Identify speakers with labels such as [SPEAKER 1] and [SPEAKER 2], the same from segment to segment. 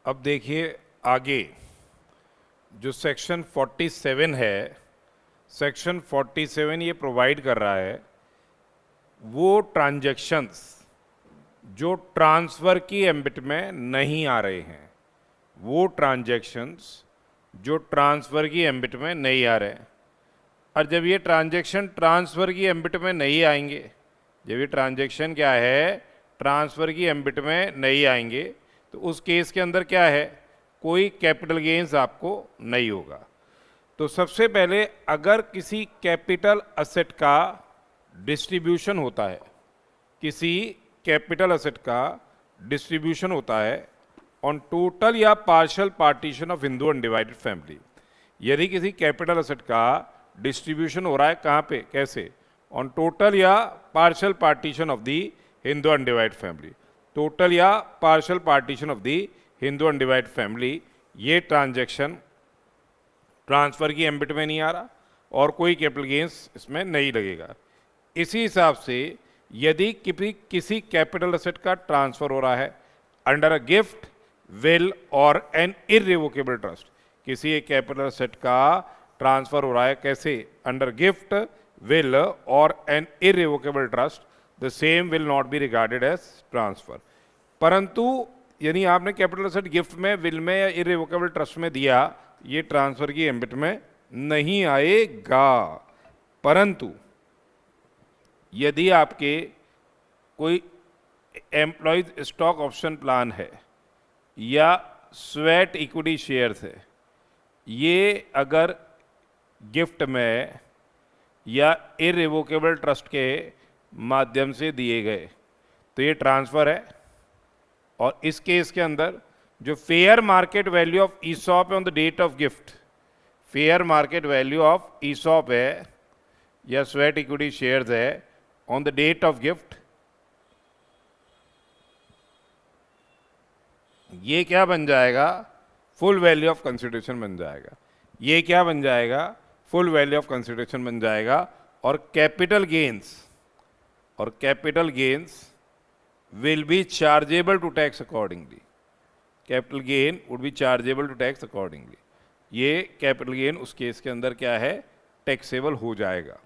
[SPEAKER 1] अब देखिए आगे जो सेक्शन 47 है, सेक्शन 47 ये प्रोवाइड कर रहा है वो ट्रांजैक्शंस जो ट्रांसफ़र की एम्बिट में नहीं आ रहे हैं, वो ट्रांजैक्शंस जो ट्रांसफ़र की एम्बिट में नहीं आ रहे हैं। और जब ये ट्रांजैक्शन ट्रांसफ़र की एम्बिट में नहीं आएंगे, जब ये ट्रांजैक्शन क्या है ट्रांसफ़र की एम्बिट में नहीं आएंगे, तो उस केस के अंदर क्या है, कोई कैपिटल गेन्स आपको नहीं होगा। तो सबसे पहले अगर किसी कैपिटल असेट का डिस्ट्रीब्यूशन होता है, किसी कैपिटल असेट का डिस्ट्रीब्यूशन होता है ऑन टोटल या partial partition of Hindu undivided family, यदि किसी कैपिटल असेट का डिस्ट्रीब्यूशन हो रहा है कहाँ पे, कैसे, ऑन टोटल या partial partition of the Hindu undivided family, total या partial partition of the Hindu undivided family, ये ट्रांजैक्शन ट्रांसफ़र की एम्बिट में नहीं आ रहा और कोई कैपिटल गेंस इसमें नहीं लगेगा। इसी हिसाब से यदि किसी कैपिटल असेट का ट्रांसफ़र हो रहा है अंडर अ गिफ्ट, विल और एन इररिवोकेबल ट्रस्ट, किसी एक कैपिटल असेट का ट्रांसफ़र हो रहा है कैसे, अंडर गिफ्ट, विल और an irrevocable trust, the same will not be regarded as transfer. परंतु यानी आपने कैपिटल असेट गिफ्ट में, विल में या इररिवोकेबल ट्रस्ट में दिया, ये ट्रांसफ़र की एम्बिट में नहीं आएगा। परंतु यदि आपके कोई एम्प्लॉयज स्टॉक ऑप्शन प्लान है या स्वेट इक्विटी शेयर्स है, ये अगर गिफ्ट में या इररिवोकेबल ट्रस्ट के माध्यम से दिए गए तो ये ट्रांसफ़र है। और इस केस के अंदर जो fair market value of ESOP है on the date of gift, fair market value of ESOP है या स्वेट इक्विटी शेयर्स है on the date of gift, ये क्या बन जाएगा, फुल वैल्यू ऑफ कंसिडरेशन बन जाएगा। ये क्या बन जाएगा, फुल वैल्यू ऑफ कंसिडरेशन बन जाएगा। और capital gains will be chargeable to tax accordingly, capital gain would be chargeable to tax accordingly. ये कैपिटल गेन उस केस के अंदर क्या है, टैक्सेबल हो जाएगा।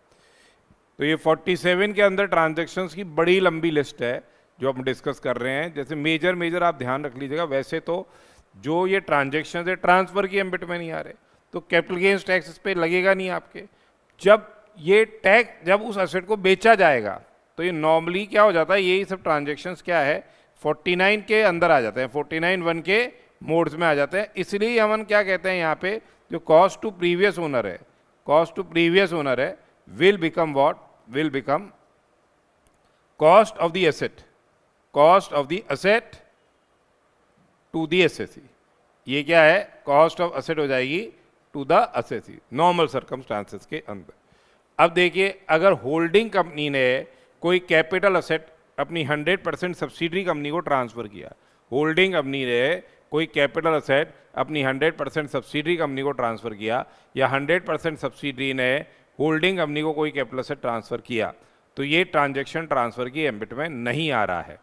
[SPEAKER 1] तो ये 47 के अंदर ट्रांजैक्शंस की बड़ी लंबी लिस्ट है जो हम डिस्कस कर रहे हैं। जैसे मेजर आप ध्यान रख लीजिएगा, वैसे तो जो ये ट्रांजैक्शंस है ट्रांसफ़र की एम्बिट में नहीं आ रहे तो कैपिटल गेन्स टैक्स इस पे लगेगा नहीं आपके। जब ये टैक्स जब उस एसेट को बेचा जाएगा तो ये नॉर्मली क्या हो जाता है, यही सब ट्रांजैक्शंस क्या है 49 के अंदर आ जाते हैं, 49(1) के मोड्स में आ जाते हैं। इसलिए हम क्या कहते हैं यहाँ पे, जो कॉस्ट टू प्रीवियस ओनर है, कॉस्ट टू प्रीवियस ओनर है, will become what, will become cost of the asset, cost of the asset to the SSC. ये क्या है, कॉस्ट ऑफ एसेट हो जाएगी to the SSC normal circumstances के अंदर। अब देखिए अगर होल्डिंग कंपनी ने कोई कैपिटल असेट अपनी 100% सब्सिडरी कंपनी को ट्रांसफ़र किया, होल्डिंग कंपनी ने कोई कैपिटल असेट अपनी 100% सब्सिडरी कंपनी को ट्रांसफ़र किया या 100% सब्सिडरी ने होल्डिंग कंपनी को कोई कैपिटल असेट ट्रांसफ़र किया, तो ये ट्रांजैक्शन ट्रांसफ़र की एम्बिट में नहीं आ रहा है,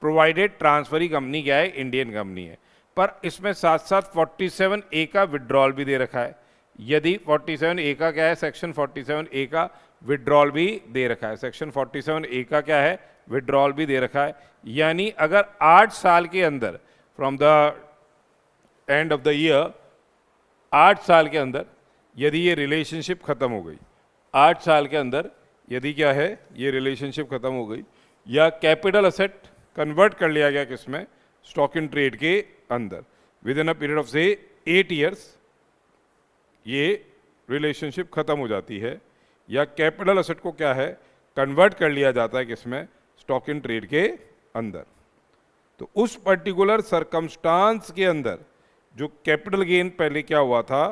[SPEAKER 1] प्रोवाइडेड ट्रांसफरी कंपनी क्या है, इंडियन कंपनी है। पर इसमें साथ साथ 47A का विड्रॉल भी दे रखा है। यदि 47A का क्या है, सेक्शन 47A का विड्रॉल भी दे रखा है, सेक्शन 47A का क्या है, विड्रॉल भी दे रखा है। यानी अगर 8 साल के अंदर from the end of the year, 8 साल के अंदर यदि ये रिलेशनशिप ख़त्म हो गई, 8 साल के अंदर यदि क्या है ये रिलेशनशिप ख़त्म हो गई या कैपिटल असेट कन्वर्ट कर लिया गया किसमें, स्टॉक इन ट्रेड के अंदर, with in a period of से 8 ईयर्स ये रिलेशनशिप ख़त्म हो जाती है, या कैपिटल असेट को क्या है कन्वर्ट कर लिया जाता है किसमें, स्टॉक इन ट्रेड के अंदर। तो उस पर्टिकुलर सरकमस्टांस के अंदर जो कैपिटल गेन पहले क्या हुआ था,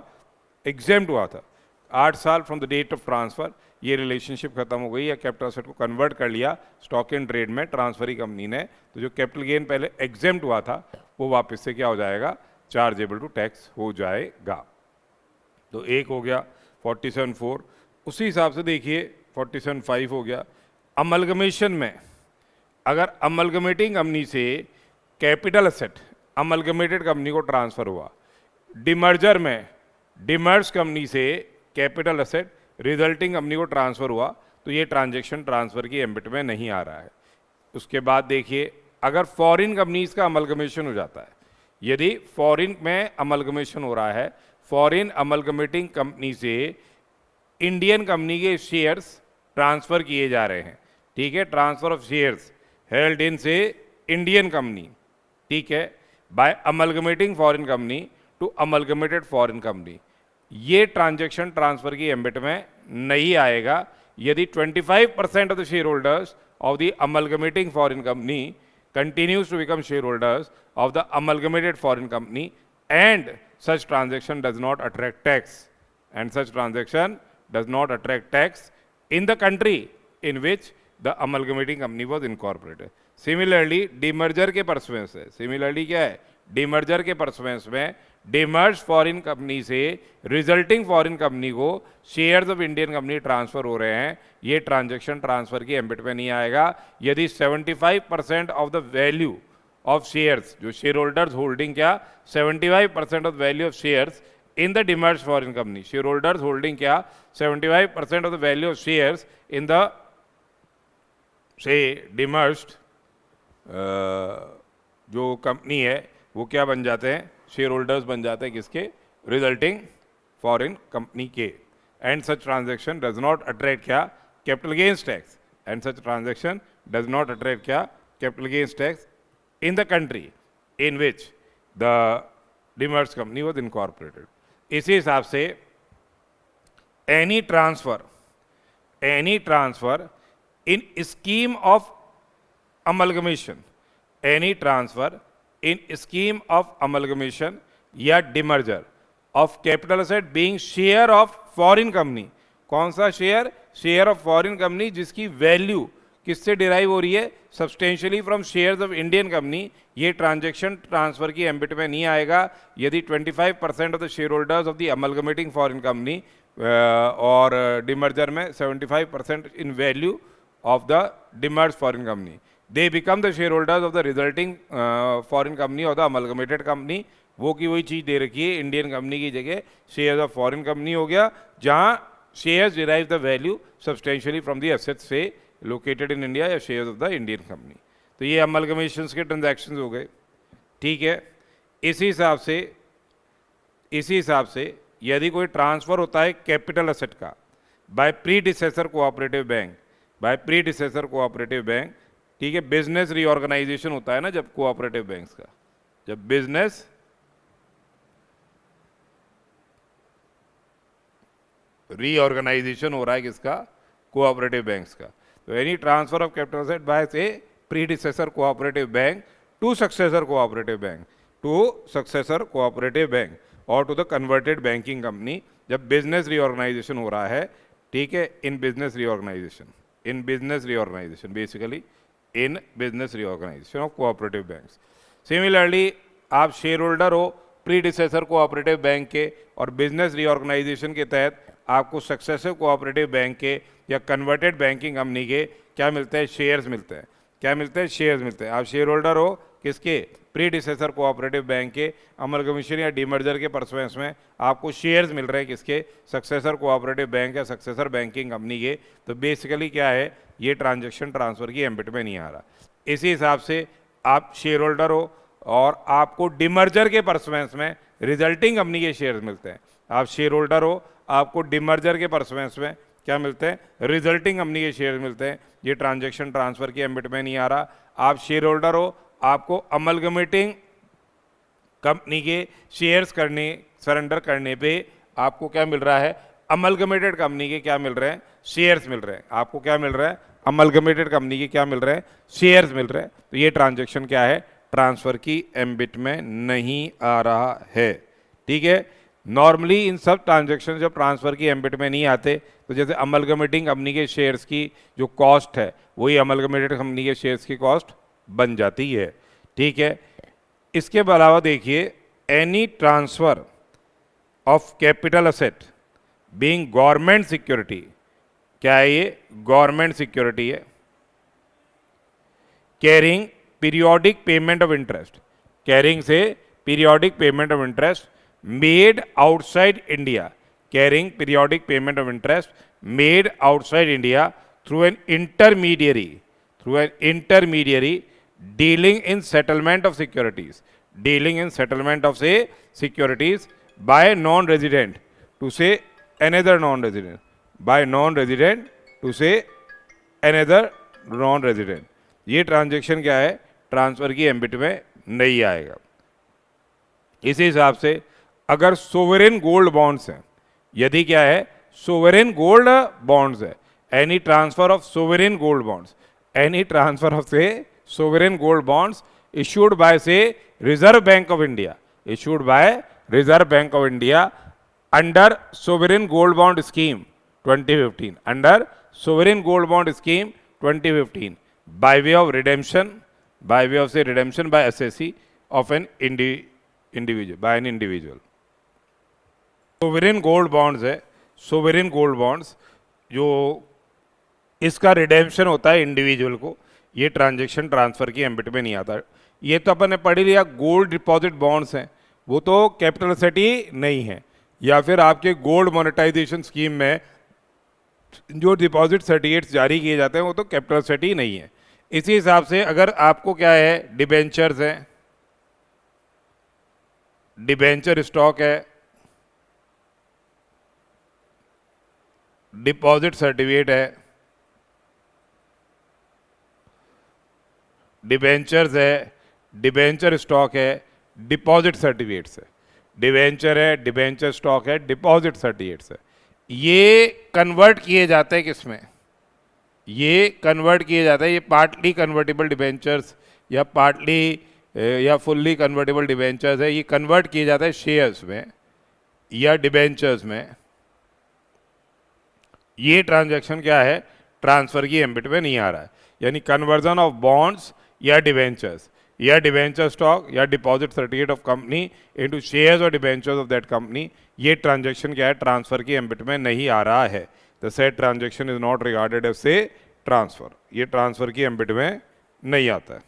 [SPEAKER 1] एग्जेम्प्ट हुआ था, 8 साल from the date of transfer ये रिलेशनशिप खत्म हो गई या कैपिटल असेट को कन्वर्ट कर लिया स्टॉक इन ट्रेड में ट्रांसफरी कंपनी ने, तो जो कैपिटल गेन पहले एग्जेम्प्ट हुआ था वो वापस से क्या हो जाएगा, चार्जेबल टू टैक्स हो जाएगा। तो एक हो गया 47(4). उसी हिसाब से देखिए 47(5) हो गया। अमलगमेशन में अगर अमलगमेटिंग कंपनी से कैपिटल असेट अमलगमेटेड कंपनी को ट्रांसफर हुआ। डिमर्जर में डिमर्ज कंपनी से कैपिटल असेट रिजल्टिंग कंपनी को ट्रांसफर हुआ, तो ये ट्रांजैक्शन ट्रांसफर की एम्बिट में नहीं आ रहा है। उसके बाद देखिए, अगर फॉरेन कंपनीज का अमलगमेशन हो जाता है, यदि फॉरेन में अमलगमेशन हो रहा है, फॉरेन अमलगमेटिंग कंपनी से इंडियन कंपनी के शेयर्स ट्रांसफर किए जा रहे हैं, ठीक है, transfer of shares held in say Indian company, ठीक है, by amalgamating foreign company to amalgamated foreign company, ये ट्रांजैक्शन ट्रांसफर की एम्बिट में नहीं आएगा यदि 25% of the share holders of the amalgamating foreign company continues to become shareholders of the amalgamated foreign company, and such transaction does not attract tax, and such transaction does not attract tax in the country in which the amalgamating company was incorporated. Similarly, demerger के परस्पेंस है, similarly क्या है, demerger के परस्पेंस में demerge foreign company से resulting foreign company को shares of Indian company transfer हो रहे हैं, ये ट्रांजैक्शन ट्रांसफर की एम्बिट में नहीं आएगा यदि 75% of the value of shares, जो शेयर होल्डर्स होल्डिंग क्या, 75% of value of shares in the demerge foreign company, share holders holding क्या, 75% of the value of shares in the से डिमर्ज्ड जो कंपनी है वो क्या बन जाते हैं, शेयर होल्डर्स बन जाते हैं किसके, रिजल्टिंग फॉरेन कंपनी के। And such transaction does not attract क्या, capital gains tax, and such transaction does not attract क्या, capital gains tax in the country in which the demerge company was incorporated. इसी हिसाब से any transfer in scheme of amalgamation, any transfer in scheme of amalgamation या demerger of capital asset being share of foreign company, कौन सा share, share of foreign company जिसकी value किससे derive हो रही है, substantially from shares of Indian company, ये transaction transfer की एम्बिट में नहीं आएगा यदि 25% of the share holders of the amalgamating foreign company और डिमर्जर में 75% in value of the demerge foreign company, they become the shareholders of the resulting foreign company or the amalgamated company। वो की वही चीज़ दे रखी है, इंडियन कंपनी की जगह shares of foreign company हो गया, जहाँ shares derive the value substantially from the assets से लोकेटेड इन इंडिया या shares of the Indian company. तो ये अमलगमेशंस के ट्रांजैक्शंस हो गए, ठीक है। इसी हिसाब से यदि कोई ट्रांसफ़र होता है कैपिटल असेट का बाय प्रीडिसेसर कोऑपरेटिव बैंक, ठीक है, बिजनेस रीऑर्गेनाइजेशन होता है ना जब कोऑपरेटिव बैंक्स का, जब बिजनेस रीऑर्गेनाइजेशन हो रहा है किसका, कोऑपरेटिव बैंक्स का, तो any transfer of capital asset by से predecessor cooperative bank to successor cooperative bank और to the converted banking company, जब बिजनेस रीऑर्गेनाइजेशन हो रहा है, ठीक है, in business reorganisation basically in business reorganisation of cooperative banks. Similarly आप share holder हो प्रीडिसेसर कोऑपरेटिव बैंक के और बिजनेस रीऑर्गेनाइजेशन के तहत आपको सक्सेसिव कोऑपरेटिव बैंक के या कन्वर्टेड बैंकिंग कंपनी के क्या मिलते हैं, शेयर्स मिलते हैं। क्या मिलते हैं, शेयर्स मिलते हैं। आप शेयर होल्डर हो किसके, प्रीडिसेसर कोऑपरेटिव बैंक के, अमलगमेशन या डीमर्जर के परस्पेंस में आपको शेयर्स मिल रहे हैं किसके, सक्सेसर कोऑपरेटिव बैंक या सक्सेसर बैंकिंग कंपनी के। तो बेसिकली क्या है, ये ट्रांजैक्शन ट्रांसफर की एम्बिट में नहीं आ रहा। इसी हिसाब से आप शेयर होल्डर हो और आपको डीमर्जर के परस्पेंस में रिजल्टिंग कंपनी के शेयर्स मिलते हैं। आप शेयर होल्डर हो, आपको डीमर्जर के परस्पेंस में क्या मिलते हैं, रिजल्टिंग कंपनी के शेयर्स मिलते हैं। ये ट्रांजैक्शन ट्रांसफर की एम्बिट में नहीं आ रहा। आप शेयर होल्डर हो, आपको अमलगमेटिंग कंपनी के शेयर्स सरेंडर करने पे आपको क्या मिल रहा है, अमलगमेटेड कंपनी के क्या मिल रहे हैं, शेयर्स मिल रहे हैं। आपको क्या मिल रहा है, अमलगमेटेड कंपनी के क्या मिल रहे हैं, शेयर्स मिल रहे हैं। तो ये ट्रांजैक्शन क्या है, ट्रांसफर की एम्बिट में नहीं आ रहा है। ठीक है, नॉर्मली इन सब ट्रांजैक्शन जब ट्रांसफर की एम्बिट में नहीं आते, तो जैसे अमलगमेटिंग कंपनी के शेयर्स की जो कॉस्ट है वही अमलगमेटेड कंपनी के शेयर्स की कॉस्ट बन जाती है। ठीक है, इसके अलावा देखिए, any transfer of capital asset being government security, क्या है ये, गवर्नमेंट सिक्योरिटी है, carrying periodic payment of interest, carrying से periodic payment of interest made outside India, carrying periodic payment of interest made outside India through an intermediary dealing in settlement of securities, dealing in settlement of say securities by non-resident to say another non-resident, by non-resident to say another non-resident. ये transaction क्या है, transfer की ambit में नहीं आएगा। इसी हिसाब से अगर सोवरेन गोल्ड बॉन्ड्स हैं, यदि क्या है सोवरेन गोल्ड बॉन्ड्स है, any transfer of sovereign gold bonds, any transfer of से sovereign gold bonds issued by say Reserve Bank of India, issued by Reserve Bank of India under sovereign gold bond scheme 2015, under sovereign gold bond scheme 2015 by way of redemption, by way of say redemption by assessee of an individual, by an individual. sovereign gold bonds है, sovereign gold bonds जो इसका redemption होता है individual को, ये transaction transfer की ambit में नहीं आता। ये तो अपन ने पढ़ लिया, गोल्ड डिपॉजिट बॉन्ड्स हैं, वो तो कैपिटल एसेट ही नहीं है, या फिर आपके गोल्ड मोनेटाइजेशन स्कीम में जो डिपॉजिट सर्टिफिकेट्स जारी किए जाते हैं वो तो कैपिटल एसेट ही नहीं है। इसी हिसाब से अगर आपको क्या है, डिबेंचर्स हैं, डिबेंचर स्टॉक है, डिपॉजिट सर्टिफिकेट है, डिबेंचर्स है, डिबेंचर स्टॉक है, डिपॉजिट सर्टिफिकेट्स है, डिबेंचर है, डिबेंचर स्टॉक है, डिपॉजिट सर्टिफिकेट्स है। ये कन्वर्ट किए जाते हैं किस में, ये कन्वर्ट किए जाते हैं, ये पार्टली कन्वर्टेबल डिबेंचर्स या पार्टली या फुल्ली कन्वर्टेबल डिबेंचर्स है, ये कन्वर्ट किए जाते हैं शेयर्स में या डिबेंचर्स में। ये ट्रांजैक्शन क्या है, ट्रांसफर की एम्बिट में नहीं आ रहा है, यानी कन्वर्जन ऑफ बॉन्ड्स या डिबेंचर्स या डिबेंचर स्टॉक या deposit certificate of company into shares और डिबेंचर्स ऑफ दैट कंपनी, ये ट्रांजैक्शन क्या है, ट्रांसफर की एम्बिट में नहीं आ रहा है। The said transaction is not regarded as say transfer, ये ट्रांसफर की एम्बिट में नहीं आता है।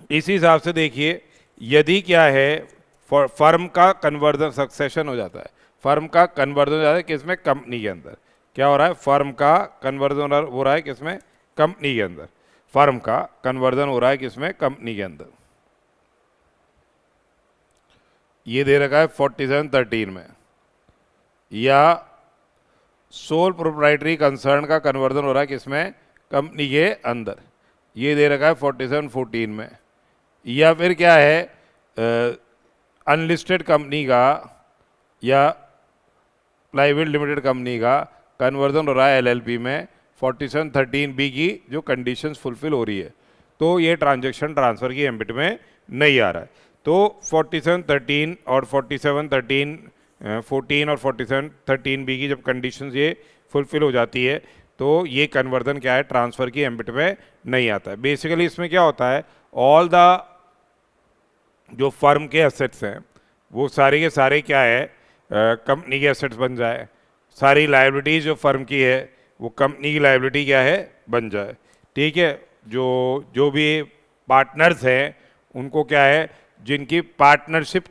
[SPEAKER 1] इसी हिसाब से देखिए, यदि क्या है फर्म का कन्वर्जन सक्सेशन हो जाता है, फर्म का कन्वर्जन हो जाता है किसमें, कंपनी के अंदर। क्या हो रहा है, फर्म का कन्वर्जन हो रहा है किसमें, कंपनी के अंदर। फर्म का कन्वर्जन हो रहा है किसमें, कंपनी के अंदर। ये दे रखा है 4713 में, या सोल प्रोप्राइटरी कंसर्न का कन्वर्जन हो रहा है किसमें, कंपनी के अंदर, ये दे रखा है 4714 में। या फिर क्या है, अनलिस्टेड कंपनी का या प्राइवेट लिमिटेड कंपनी का कन्वर्जन हो रहा है एलएलपी में 4713B की जो कंडीशंस फुलफिल हो रही है, तो ये ट्रांजैक्शन ट्रांसफर की एम्बिट में नहीं आ रहा है। तो 4713 और 4713 14 और 4713B की जब कंडीशंस ये फुलफिल हो जाती है तो ये कन्वर्जन क्या है, ट्रांसफर की एम्बिट में नहीं आता है। बेसिकली इसमें क्या होता है, ऑल द जो फर्म के एसेट्स हैं वो सारे के सारे क्या है, कंपनी के एसेट्स बन जाए, सारी लायबिलिटीज जो फर्म की है वो कंपनी की लायबिलिटी क्या है, बन जाए। ठीक है, जो भी पार्टनर्स हैं उनको क्या है, जिनकी पार्टनरशिप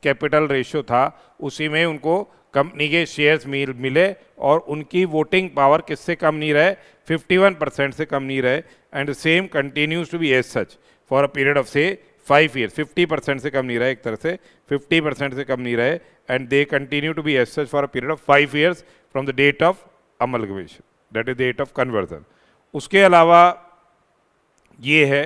[SPEAKER 1] कैपिटल रेशियो था उसी में उनको कंपनी के शेयर्स मिले और उनकी वोटिंग पावर किससे कम नहीं रहे, 51% से कम नहीं रहे, and same continues to be as such for a period of say 5 years. 50% से कम नहीं रहे, एक तरह से 50% से कम नहीं रहे, and they continue to be as such for a period of 5 years from the date of amalgamation, that is date of conversion. उसके अलावा ये है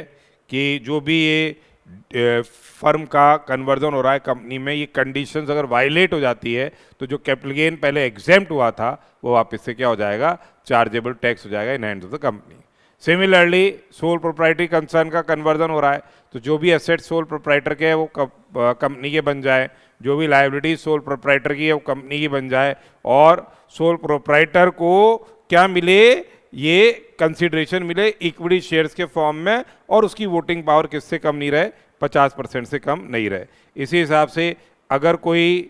[SPEAKER 1] कि जो भी ये फर्म का कन्वर्जन हो रहा है कंपनी में, ये कंडीशंस अगर वायलेट हो जाती है तो जो कैपिटल गेन पहले एग्जेम्प्ट हुआ था वो वापस से क्या हो जाएगा, चार्जेबल टैक्स हो जाएगा in hands of the company. Similarly sole proprietary concern का कन्वर्जन हो रहा है तो जो भी एसेट सोल प्रोप्राइटर के है वो कंपनी के बन जाए, जो भी लायबिलिटी सोल प्रोप्राइटर की है वो कंपनी की बन जाए, और सोल प्रोप्राइटर को क्या मिले, ये कंसिडरेशन मिले इक्विटी शेयर्स के फॉर्म में, और उसकी वोटिंग पावर किससे कम नहीं रहे, 50% से कम नहीं रहे। इसी हिसाब से अगर कोई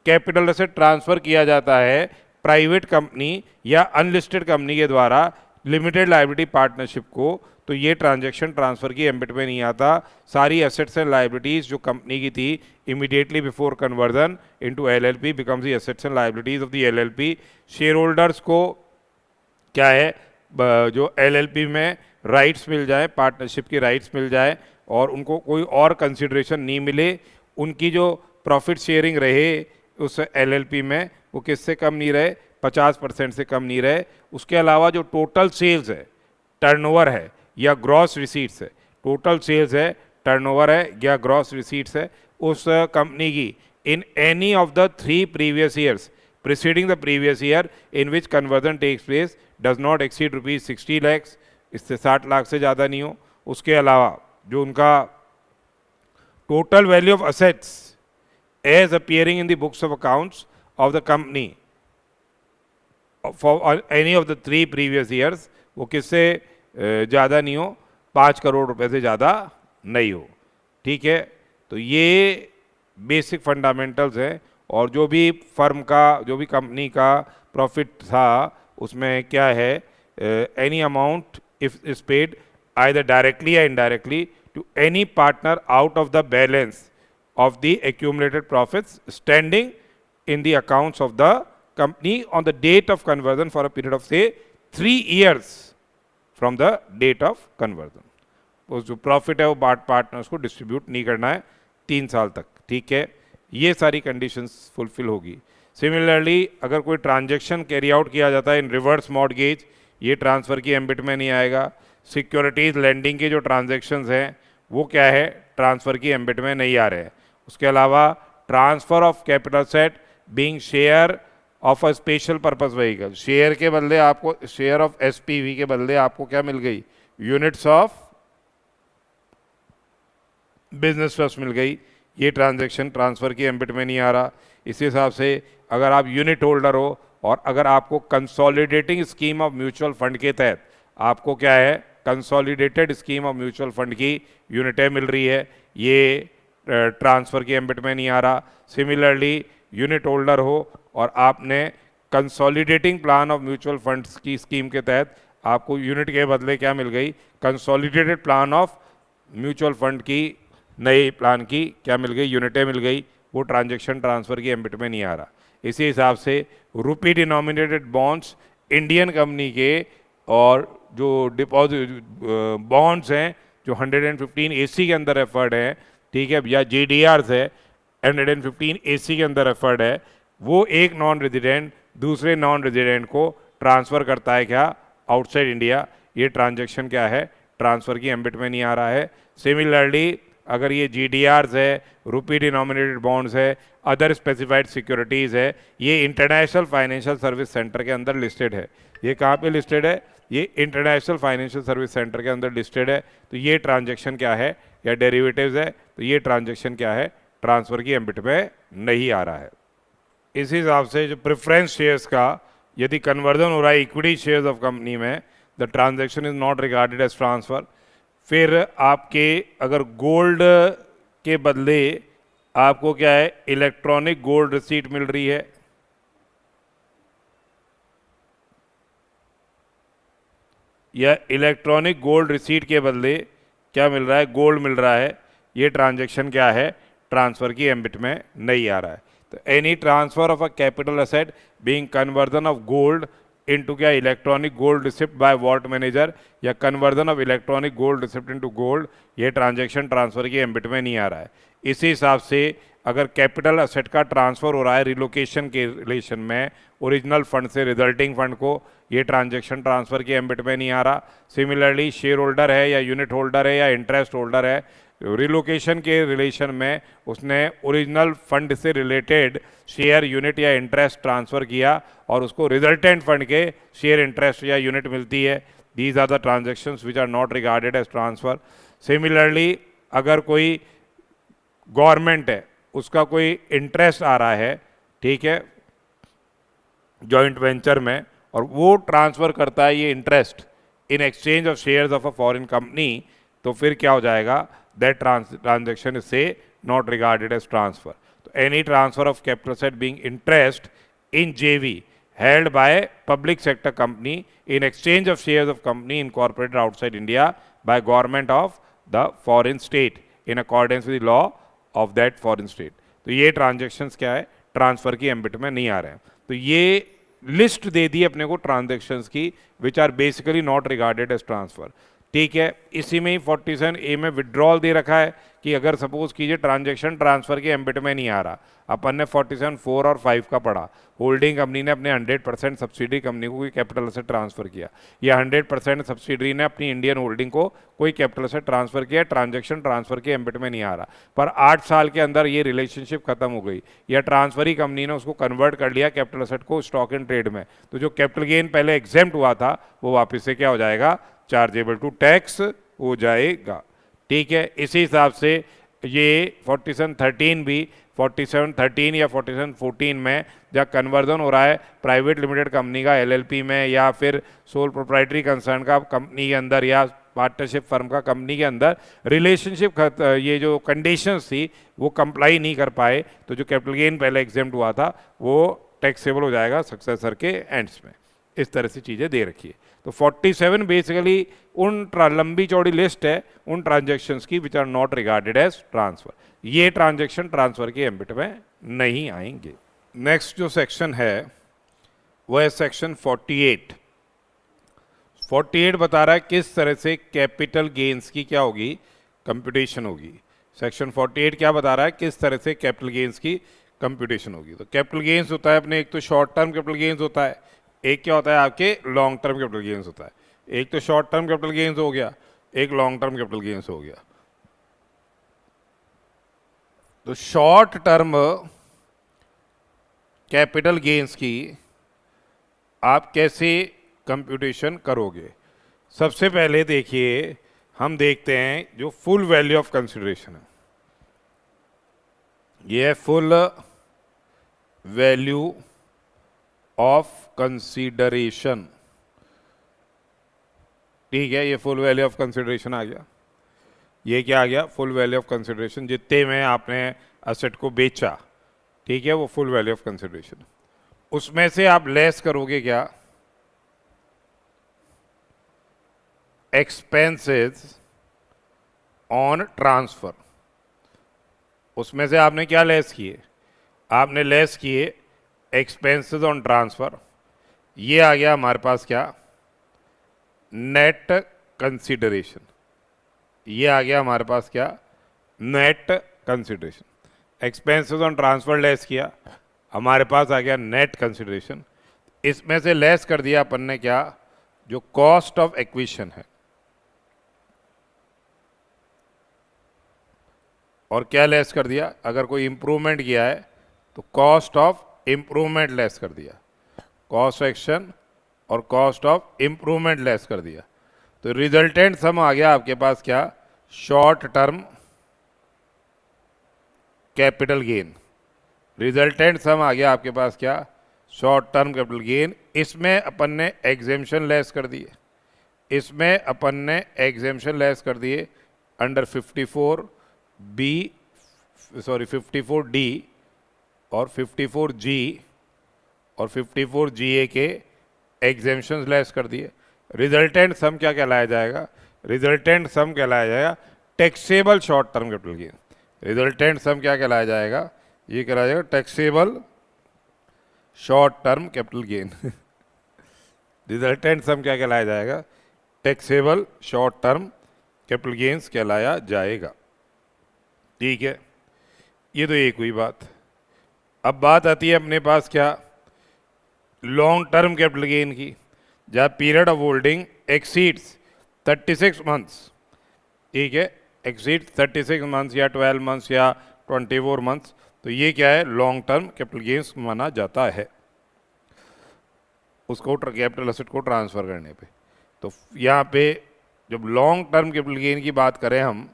[SPEAKER 1] कैपिटल से ट्रांसफ़र किया जाता है प्राइवेट कंपनी या अनलिस्टेड कंपनी के द्वारा लिमिटेड लायबिलिटी पार्टनरशिप को, तो ये ट्रांजैक्शन ट्रांसफर की एम्बिट में नहीं आता। सारी एसेट्स एंड लाइबिलिटीज जो कंपनी की थी immediately before conversion into LLP becomes the assets and liabilities of the LLP. Share holders को क्या है, जो एलएलपी में राइट्स मिल जाए, पार्टनरशिप की राइट्स मिल जाए और उनको कोई और कंसिडरेशन नहीं मिले, उनकी जो प्रॉफिट शेयरिंग रहे उस एलएलपी में वो किससे कम नहीं रहे, 50% से कम नहीं रहे। उसके अलावा जो टोटल सेल्स है, टर्नओवर है या ग्रॉस रिसीट्स है, टोटल सेल्स है, टर्नओवर है या ग्रॉस रिसीट्स है उस कंपनी की in any of the 3 previous years preceding the previous year in which conversion takes place does not exceed ₹60 lakhs, इससे 60 लाख से ज़्यादा नहीं हो। उसके अलावा जो उनका total value of assets as appearing in the books of accounts of the company for any of the 3 previous years वो किससे ज़्यादा नहीं हो, 5 करोड़ रुपए से ज़्यादा नहीं हो। ठीक है, तो ये बेसिक फंडामेंटल्स हैं। और जो भी फर्म का, जो भी कंपनी का प्रॉफिट था उसमें क्या है, any amount if is paid either directly या indirectly to any partner out of the balance of the accumulated profits standing in the accounts of the company on the date of conversion for a period of say 3 years from the date of conversion। वो जो profit है वो partners को distribute नहीं करना है 3 साल तक। ठीक है, ये सारी कंडीशंस फुलफिल होगी। सिमिलरली अगर कोई ट्रांजैक्शन कैरी आउट किया जाता है इन रिवर्स मॉर्गेज, ये ट्रांसफ़र की एम्बिट में नहीं आएगा। सिक्योरिटीज लेंडिंग के जो ट्रांजैक्शंस हैं वो क्या है, ट्रांसफ़र की एम्बिट में नहीं आ रहे हैं। उसके अलावा transfer of capital set being share of a special purpose vehicle, share के बदले आपको, शेयर ऑफ एसपीवी के बदले आपको क्या मिल गई, यूनिट्स ऑफ बिजनेस ट्रस्ट मिल गई। ये ट्रांजैक्शन ट्रांसफ़र की एम्बिट में नहीं आ रहा। इसी हिसाब से अगर आप यूनिट होल्डर हो और अगर आपको consolidating scheme of mutual fund के तहत आपको क्या है, consolidated scheme of mutual fund की यूनिटें मिल रही है, ये ट्रांसफ़र की एम्बिट में नहीं आ रहा। सिमिलरली यूनिट होल्डर हो और आपने consolidating plan of mutual funds की स्कीम के तहत आपको यूनिट के बदले क्या मिल गई, consolidated plan of mutual fund की नई प्लान की क्या मिल गई, यूनिटें मिल गई, वो ट्रांजैक्शन ट्रांसफ़र की एम्बिट में नहीं आ रहा। इसी हिसाब से रुपी डिनोमिनेटेड बॉन्ड्स इंडियन कंपनी के और जो डिपॉजिट बॉन्ड्स हैं जो 115 AC के अंदर रेफर्ड हैं, ठीक है, या JDRs है 115 AC के अंदर रेफर्ड है, वो एक नॉन रेजिडेंट दूसरे नॉन रेजिडेंट को ट्रांसफ़र करता है क्या, आउटसाइड इंडिया। ये ट्रांजैक्शन क्या है, ट्रांसफ़र की एम्बिट में नहीं आ रहा है। सिमिलरली अगर ये GDRs है, रुपी डिनोमिनेटेड बॉन्ड्स है, अदर स्पेसिफाइड सिक्योरिटीज़ है, ये इंटरनेशनल फाइनेंशियल सर्विस सेंटर के अंदर लिस्टेड है। ये कहाँ पे लिस्टेड है, ये इंटरनेशनल फाइनेंशियल सर्विस सेंटर के अंदर लिस्टेड है। तो ये ट्रांजैक्शन क्या है, या डेरिवेटिव्स है, तो ये ट्रांजैक्शन क्या है, ट्रांसफ़र की एम्बिट में नहीं आ रहा है। इस हिसाब से जो प्रेफरेंस शेयर्स का यदि कन्वर्जन हो रहा है इक्विटी शेयर्स ऑफ कंपनी में, the transaction is not regarded as transfer. फिर आपके अगर गोल्ड के बदले आपको क्या है, इलेक्ट्रॉनिक गोल्ड रिसीट मिल रही है, या इलेक्ट्रॉनिक गोल्ड रिसीट के बदले क्या मिल रहा है, गोल्ड मिल रहा है, ये ट्रांजैक्शन क्या है, ट्रांसफ़र की एम्बिट में नहीं आ रहा है। तो any transfer of a capital asset being conversion of gold into क्या, electronic gold receipt by vault manager, या conversion of electronic gold receipt into gold, ये ट्रांजैक्शन ट्रांसफ़र की एम्बिट में नहीं आ रहा है। इसी हिसाब से अगर कैपिटल एसेट का ट्रांसफ़र हो रहा है रिलोकेशन के रिलेशन में ओरिजिनल फंड से रिजल्टिंग फंड को, ये ट्रांजैक्शन ट्रांसफ़र की एम्बिट में नहीं आ रहा। सिमिलरली शेयर होल्डर है या यूनिट होल्डर है या इंटरेस्ट होल्डर है, रिलोकेशन के रिलेशन में उसने ओरिजिनल फंड से रिलेटेड शेयर, यूनिट या इंटरेस्ट ट्रांसफ़र किया और उसको रिजल्टेंट फंड के शेयर, इंटरेस्ट या यूनिट मिलती है। These are the transactions which are not regarded as transfer. Similarly अगर कोई गवर्नमेंट है, उसका कोई इंटरेस्ट आ रहा है, ठीक है, जॉइंट वेंचर में, और वो ट्रांसफ़र करता है ये interest in exchange of shares of a foreign company, तो फिर क्या हो जाएगा, दैट ट्रांजैक्शन इज से नॉट रिगार्डेड एज ट्रांसफ़र। तो any transfer of capital set being interest in JV held by public sector company in exchange of shares of company incorporated outside India by government of the foreign state in accordance with law of that foreign state. तो ये transactions क्या है, transfer की ambit में नहीं आ रहे हैं। तो ये लिस्ट दे दी अपने को ट्रांजेक्शन्स की which are basically not regarded as transfer. ठीक है, इसी में ही 47A में विड्रॉल दे रखा है कि अगर सपोज कीजिए ट्रांजैक्शन ट्रांसफर के एम्बिट में नहीं आ रहा, अपन ने 47(4) और 5 का पढ़ा, होल्डिंग कंपनी ने अपने 100% सब्सिडी कंपनी को कोई कैपिटल एसेट ट्रांसफर किया, या 100% सब्सिडरी ने अपनी इंडियन होल्डिंग को कोई कैपिटल एसेट ट्रांसफर किया, ट्रांजैक्शन ट्रांसफर के एम्बिट में नहीं आ रहा, पर 8 साल के अंदर ये रिलेशनशिप खत्म हो गई, या ट्रांसफर ही कंपनी ने उसको कन्वर्ट कर लिया कैपिटल एसेट को स्टॉक इन ट्रेड में, तो जो कैपिटल गेन पहले एग्जेम्प्ट हुआ था वो वापस से क्या हो जाएगा, चार्जेबल टू टैक्स हो जाएगा। ठीक है, इसी हिसाब से ये 47(13) भी 47(13) या 47(14) में जब कन्वर्जन हो रहा है प्राइवेट लिमिटेड कंपनी का एलएलपी में, या फिर सोल प्रोप्राइटरी कंसर्न का कंपनी के अंदर, या पार्टनरशिप फर्म का कंपनी के अंदर, रिलेशनशिप ये जो कंडीशंस थी वो कंप्लाई नहीं कर पाए, तो जो कैपिटल गेन पहले एग्जेम्प्ट हुआ था वो टैक्सेबल हो जाएगा सक्सेसर के एंड्स में। इस तरह से चीज़ें दे रखी है। तो 47 बेसिकली उन लंबी चौड़ी लिस्ट है उन ट्रांजैक्शंस की which are not regarded as transfer. ये ट्रांजैक्शन ट्रांसफर के एम्बिट में नहीं आएंगे। नेक्स्ट जो सेक्शन है वह है सेक्शन 48। 48 बता रहा है किस तरह से कैपिटल गेन्स की क्या होगी, कंप्यूटेशन होगी। सेक्शन 48 क्या बता रहा है, किस तरह से कैपिटल गेन्स की कंप्यूटेशन होगी। तो कैपिटल गेन्स होता है अपने, एक तो शॉर्ट टर्म कैपिटल गेन्स होता है, एक क्या होता है आपके लॉन्ग टर्म कैपिटल गेन्स होता है। एक तो शॉर्ट टर्म कैपिटल गेन्स हो गया, एक लॉन्ग टर्म कैपिटल गेन्स हो गया। तो शॉर्ट टर्म कैपिटल गेन्स की आप कैसे कंप्यूटेशन करोगे। सबसे पहले देखिए, हम देखते हैं जो फुल वैल्यू ऑफ कंसिडरेशन है, ये है फुल वैल्यू ऑफ कंसीडरेशन। ठीक है, ये फुल वैल्यू ऑफ कंसिडरेशन आ गया। ये क्या आ गया, फुल वैल्यू ऑफ कंसिडरेशन, जितने में आपने असेट को बेचा, ठीक है, वो फुल वैल्यू ऑफ कंसिडरेशन। उसमें से आप लेस करोगे क्या, एक्सपेंसेस ऑन ट्रांसफर। उसमें से आपने क्या लेस किए, आपने लेस किए एक्सपेंसेस ऑन ट्रांसफर। ये आ गया हमारे पास क्या, नेट कंसिडरेशन। ये आ गया हमारे पास क्या, net consideration. Expenses on transfer less किया, हमारे पास आ गया नेट कंसिडरेशन। इसमें से लेस कर दिया अपन ने क्या, जो कॉस्ट ऑफ एक्विजिशन है, और क्या लेस कर दिया, अगर कोई इंप्रूवमेंट किया है तो कॉस्ट ऑफ इंप्रूवमेंट लेस कर दिया, कॉस्ट एक्शन और कॉस्ट ऑफ इंप्रूवमेंट लेस कर दिया। तो रिजल्टेंट सम आ गया आपके पास क्या, short term capital gain. Resultant sum आ गया आपके पास क्या, शॉर्ट टर्म कैपिटल गेन। इसमें अपन ने एग्जेम्पशन लेस कर दिए, इसमें अपन ने एग्जेम्पशन लेस कर दिए अंडर 54D और 54G और 54GA के एग्जेम्पशंस लेस कर दिए। रिजल्टेंट सम क्या कहलाया जाएगा, रिजल्टेंट सम कहलाया जाएगा taxable short term capital gain. Resultant sum क्या कहलाया जाएगा, ये कहलाया जाएगा taxable short term capital gain. Resultant sum क्या कहलाया जाएगा, taxable short term capital gains कहलाया जाएगा। ठीक है, ये तो एक हुई बात। अब बात आती है अपने पास क्या, लॉन्ग टर्म कैपिटल गेन की, जहाँ period of holding exceeds 36 months. ठीक है, एक्सीड्स 36 मंथ्स या 12 मंथ्स या 24 मंथ्स, तो ये क्या है, लॉन्ग टर्म कैपिटल गेन्स माना जाता है उसको कैपिटल एसेट को ट्रांसफर करने पे। तो यहाँ पे जब लॉन्ग टर्म कैपिटल गेन की बात करें हम,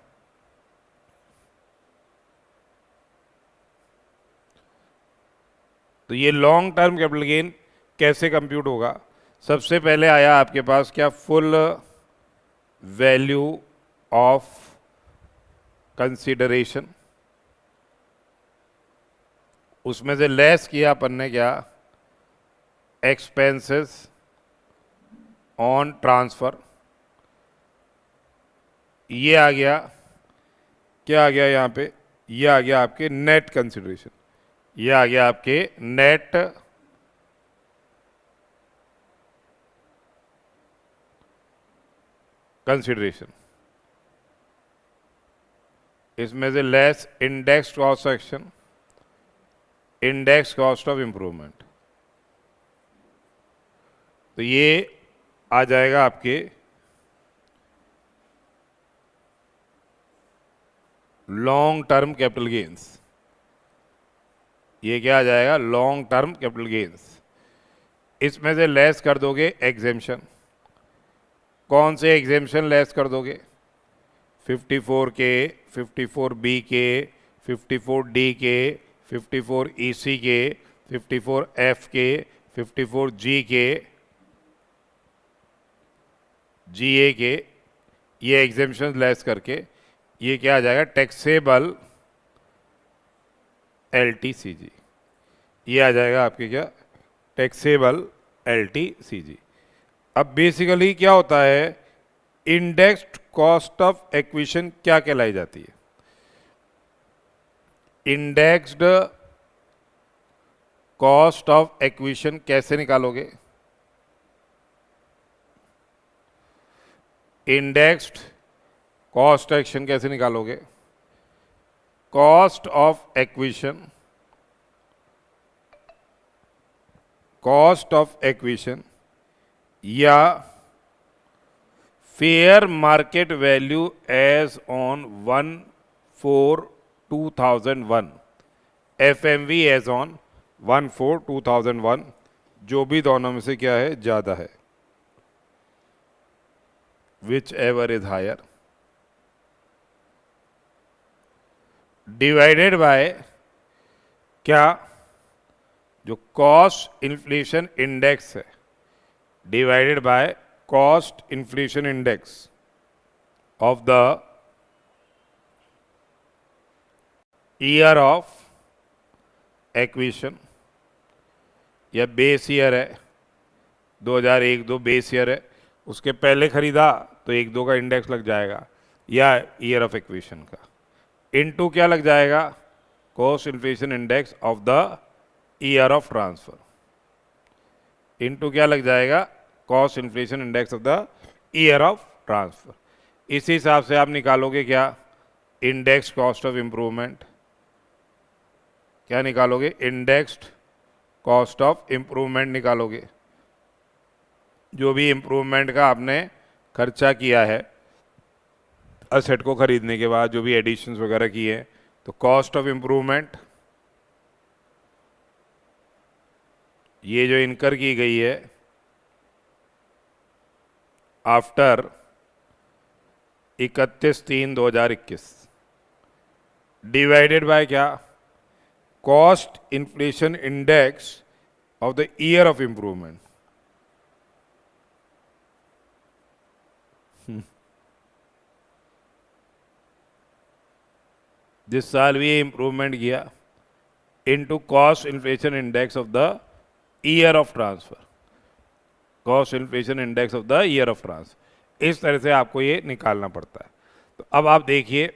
[SPEAKER 1] तो ये लॉन्ग टर्म कैपिटल गेन कैसे कंप्यूट होगा। सबसे पहले आया आपके पास क्या, फुल वैल्यू ऑफ कंसीडरेशन। उसमें से लेस किया अपन ने क्या, एक्सपेंसेस ऑन ट्रांसफर। ये आ गया, क्या आ गया यहाँ पे, ये आ गया आपके नेट कंसिडरेशन, ये आ गया आपके नेट कंसिडरेशन। इसमें से less index cost action, index cost of improvement, तो ये आ जाएगा आपके लॉन्ग टर्म कैपिटल गेन्स। ये क्या आ जाएगा, लॉन्ग टर्म कैपिटल गेन्स। इसमें से लेस कर दोगे एग्जेम्पशन, कौन से एग्जेम्पशन लेस कर दोगे, 54 के, 54 बी के, 54 डी के, 54 ईसी के, 54 एफ के, 54 जी के, जीए के, ये एग्जेम्पशन लेस करके ये क्या आ जाएगा, टैक्सेबल एलटीसीजी। ये आ जाएगा आपके क्या, टैक्सेबल एलटीसीजी। अब बेसिकली क्या होता है, इंडेक्स्ड कॉस्ट ऑफ एक्विजिशन क्या कहलाई जाती है, इंडेक्स्ड कॉस्ट ऑफ एक्विजिशन कैसे निकालोगे, इंडेक्स्ड कॉस्ट एक्शन कैसे निकालोगे, cost of acquisition, cost of acquisition या fair market value as on 1/4/2001, FMV as on 1/4/2001, जो भी दोनों में से क्या है, ज्यादा है, whichever is higher, divided by क्या, जो कॉस्ट इन्फ्लेशन इंडेक्स है, divided by cost inflation index of the year of acquisition, या बेस ईयर है 2001-2 बेस ईयर है, उसके पहले खरीदा तो 1-2 का इंडेक्स लग जाएगा, या ईयर ऑफ एक्विजिशन का, इनटू क्या लग जाएगा, cost inflation index of the year of transfer, into क्या लग जाएगा, cost inflation index of the year of transfer. इसी हिसाब से आप निकालोगे क्या, इंडेक्स कॉस्ट ऑफ इंप्रूवमेंट, क्या निकालोगे, इंडेक्स्ड कॉस्ट ऑफ इंप्रूवमेंट निकालोगे, जो भी इंप्रूवमेंट का आपने खर्चा किया है असेट को खरीदने के बाद, जो भी एडिशंस वगैरह किए, तो कॉस्ट ऑफ इंप्रूवमेंट ये जो इनकर की गई है आफ्टर 31/3/2021, डिवाइडेड बाय क्या, cost inflation index of the year of improvement. जिस साल भी ये इंप्रूवमेंट किया, into cost inflation index of the year of transfer, cost inflation index of the year of transfer. इस तरह से आपको ये निकालना पड़ता है। तो अब आप देखिए,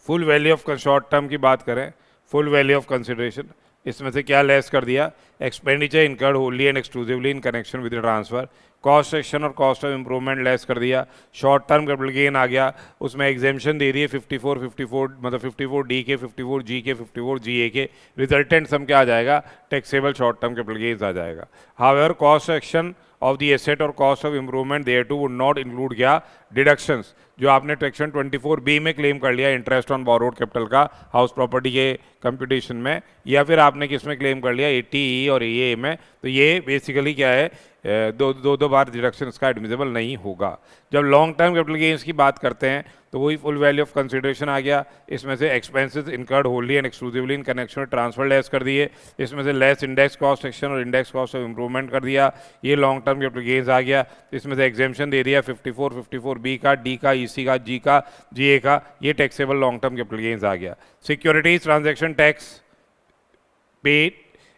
[SPEAKER 1] full value of short term की बात करें, फुल वैल्यू ऑफ कंसिडरेशन, इसमें से क्या लेस कर दिया, expenditure incurred Holi and exclusively in connection with transfer, cost section और कॉस्ट ऑफ इंप्रूवमेंट लेस कर दिया, शॉर्ट टर्म कैपिटल गेन आ गया, उसमें एग्जेम्पशन दे दिए 54 मतलब 54 डी के, 54 जी के, 54 जी ए के, रिजल्टेंट सम क्या आ जाएगा, taxable short term capital gains आ जाएगा। However cost section of the asset और cost of improvement thereto would not include क्या, डिडक्शंस, जो आपने सेक्शन 24B में क्लेम कर लिया इंटरेस्ट ऑन बोरोड कैपिटल का हाउस प्रॉपर्टी के कंप्यूटेशन में, या फिर आपने किस में क्लेम कर लिया 80E और EA में, तो ये बेसिकली क्या है, दो बार डिडक्शन इसका एडमिसिबल नहीं होगा। जब लॉन्ग टर्म कैपिटल गेन्स की बात करते हैं तो वही फुल वैल्यू ऑफ कंसिडरेशन आ गया, इसमें से expenses incurred Holi and exclusively in connection में ट्रांसफर लेस कर दिए, इसमें से लेस इंडेक्स कॉस्ट सेक्शन और इंडेक्स कॉस्ट ऑफ इंप्रूवमेंट कर दिया, ये लॉन्ग टर्म कैपिटल गेन्स आ गया। इसमें से एग्जेम्पशन दे दिया 54B का, डी का, EC का, जी का, GA का, ये taxable long term capital gains आ गया। Securities transaction tax paid